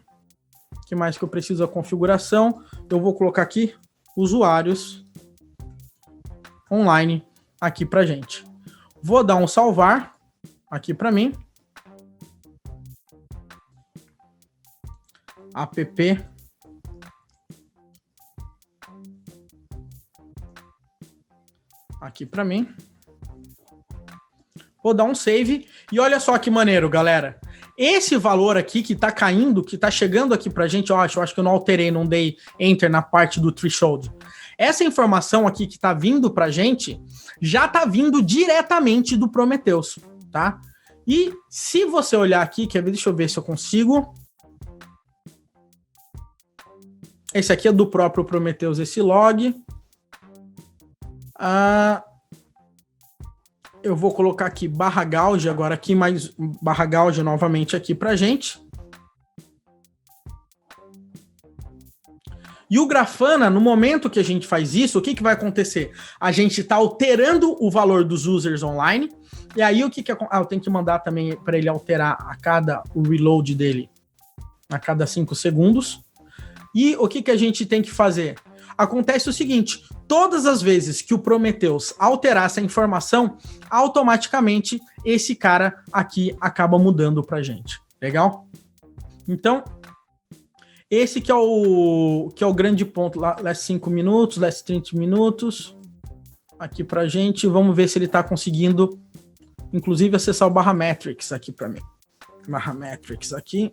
O que mais que eu preciso? A configuração. Eu vou colocar aqui usuários online aqui pra gente. Vou dar um salvar aqui para mim. App. Aqui para mim. Vou dar um save. E olha só que maneiro, galera. Esse valor aqui que tá caindo, que tá chegando aqui pra gente, eu acho que eu não alterei, não dei enter na parte do threshold. Essa informação aqui que tá vindo pra gente, já tá vindo diretamente do Prometheus, tá? E se você olhar aqui, deixa eu ver se eu consigo. Esse aqui é do próprio Prometheus, esse log. Eu vou colocar aqui /gauge agora aqui, mais /gauge novamente aqui pra gente. E o Grafana, no momento que a gente faz isso, o que vai acontecer? A gente está alterando o valor dos users online. E aí eu tenho que mandar também para ele alterar o reload dele a cada 5 segundos. E o que a gente tem que fazer? Acontece o seguinte: todas as vezes que o Prometheus alterar essa informação, automaticamente esse cara aqui acaba mudando pra gente. Legal? Então, esse que é o grande ponto. Last 5 minutos, last 30 minutos. Aqui pra gente. Vamos ver se ele tá conseguindo, inclusive, acessar o /metrics aqui pra mim. /metrics aqui.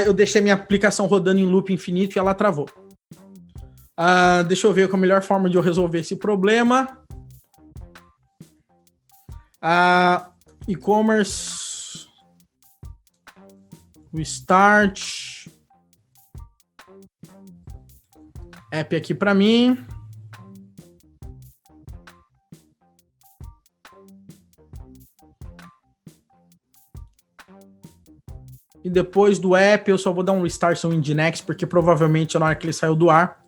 Eu deixei minha aplicação rodando em loop infinito e ela travou. Deixa eu ver qual a melhor forma de eu resolver esse problema. E-commerce. Restart. App aqui para mim. E depois do app, eu só vou dar um restart ao Nginx, porque provavelmente na hora que ele saiu do ar,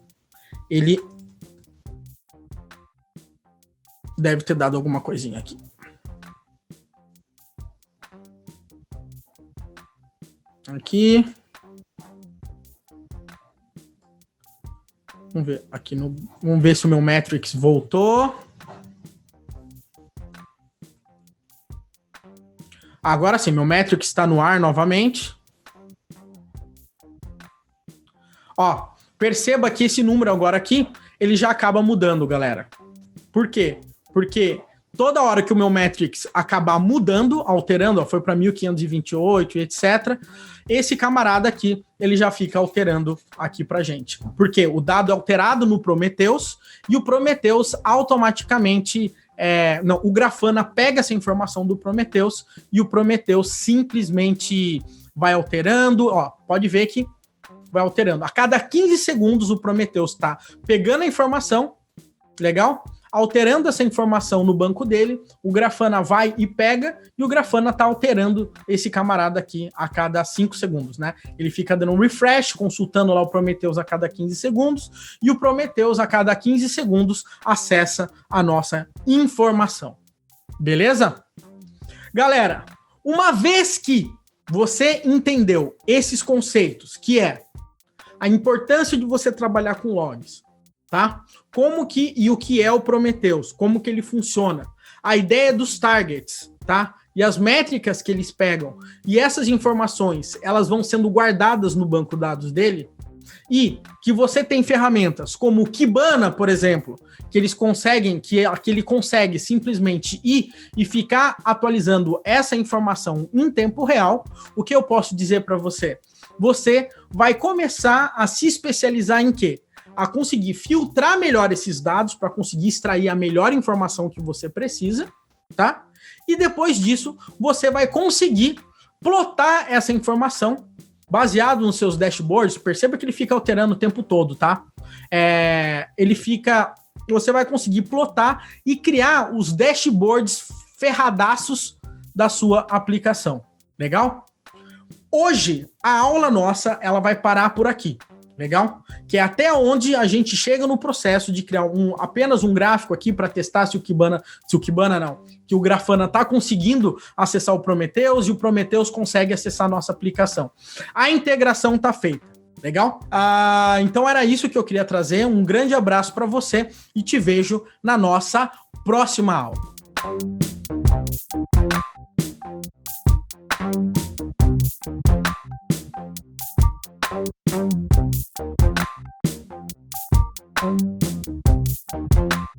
ele deve ter dado alguma coisinha aqui. Aqui. Vamos ver aqui vamos ver se o meu metrics voltou. Agora sim, meu metrics está no ar novamente. Ó, perceba que esse número agora aqui, ele já acaba mudando, galera. Por quê? Porque toda hora que o meu metrics acabar mudando, alterando, ó, foi para 1528, etc., esse camarada aqui, ele já fica alterando aqui pra gente. Porque o dado é alterado no Prometheus e o Prometheus automaticamente... o Grafana pega essa informação do Prometheus e o Prometheus simplesmente vai alterando. Ó, pode ver que vai alterando. A cada 15 segundos o Prometheus está pegando a informação, legal? alterando essa informação no banco dele, o Grafana vai e pega, e o Grafana está alterando esse camarada aqui a cada 5 segundos, né? Ele fica dando um refresh, consultando lá o Prometheus a cada 15 segundos, e o Prometheus a cada 15 segundos acessa a nossa informação. Beleza? Galera, uma vez que você entendeu esses conceitos, que é a importância de você trabalhar com logs, tá? Como que e o que é o Prometheus, como que ele funciona, a ideia dos targets, tá? E as métricas que eles pegam, e essas informações, elas vão sendo guardadas no banco de dados dele, e que você tem ferramentas como o Kibana, por exemplo, que ele consegue simplesmente ir e ficar atualizando essa informação em tempo real. O que eu posso dizer para você? Você vai começar a se especializar em quê? A conseguir filtrar melhor esses dados para conseguir extrair a melhor informação que você precisa, tá? E depois disso, você vai conseguir plotar essa informação baseado nos seus dashboards. Perceba que ele fica alterando o tempo todo, tá? Você vai conseguir plotar e criar os dashboards ferradaços da sua aplicação. Legal? Hoje, a aula nossa, ela vai parar por aqui. Legal? Que é até onde a gente chega no processo de criar apenas um gráfico aqui para testar que o Grafana está conseguindo acessar o Prometheus e o Prometheus consegue acessar a nossa aplicação. A integração está feita. Legal? Então era isso que eu queria trazer. Um grande abraço para você e te vejo na nossa próxima aula. Thank you.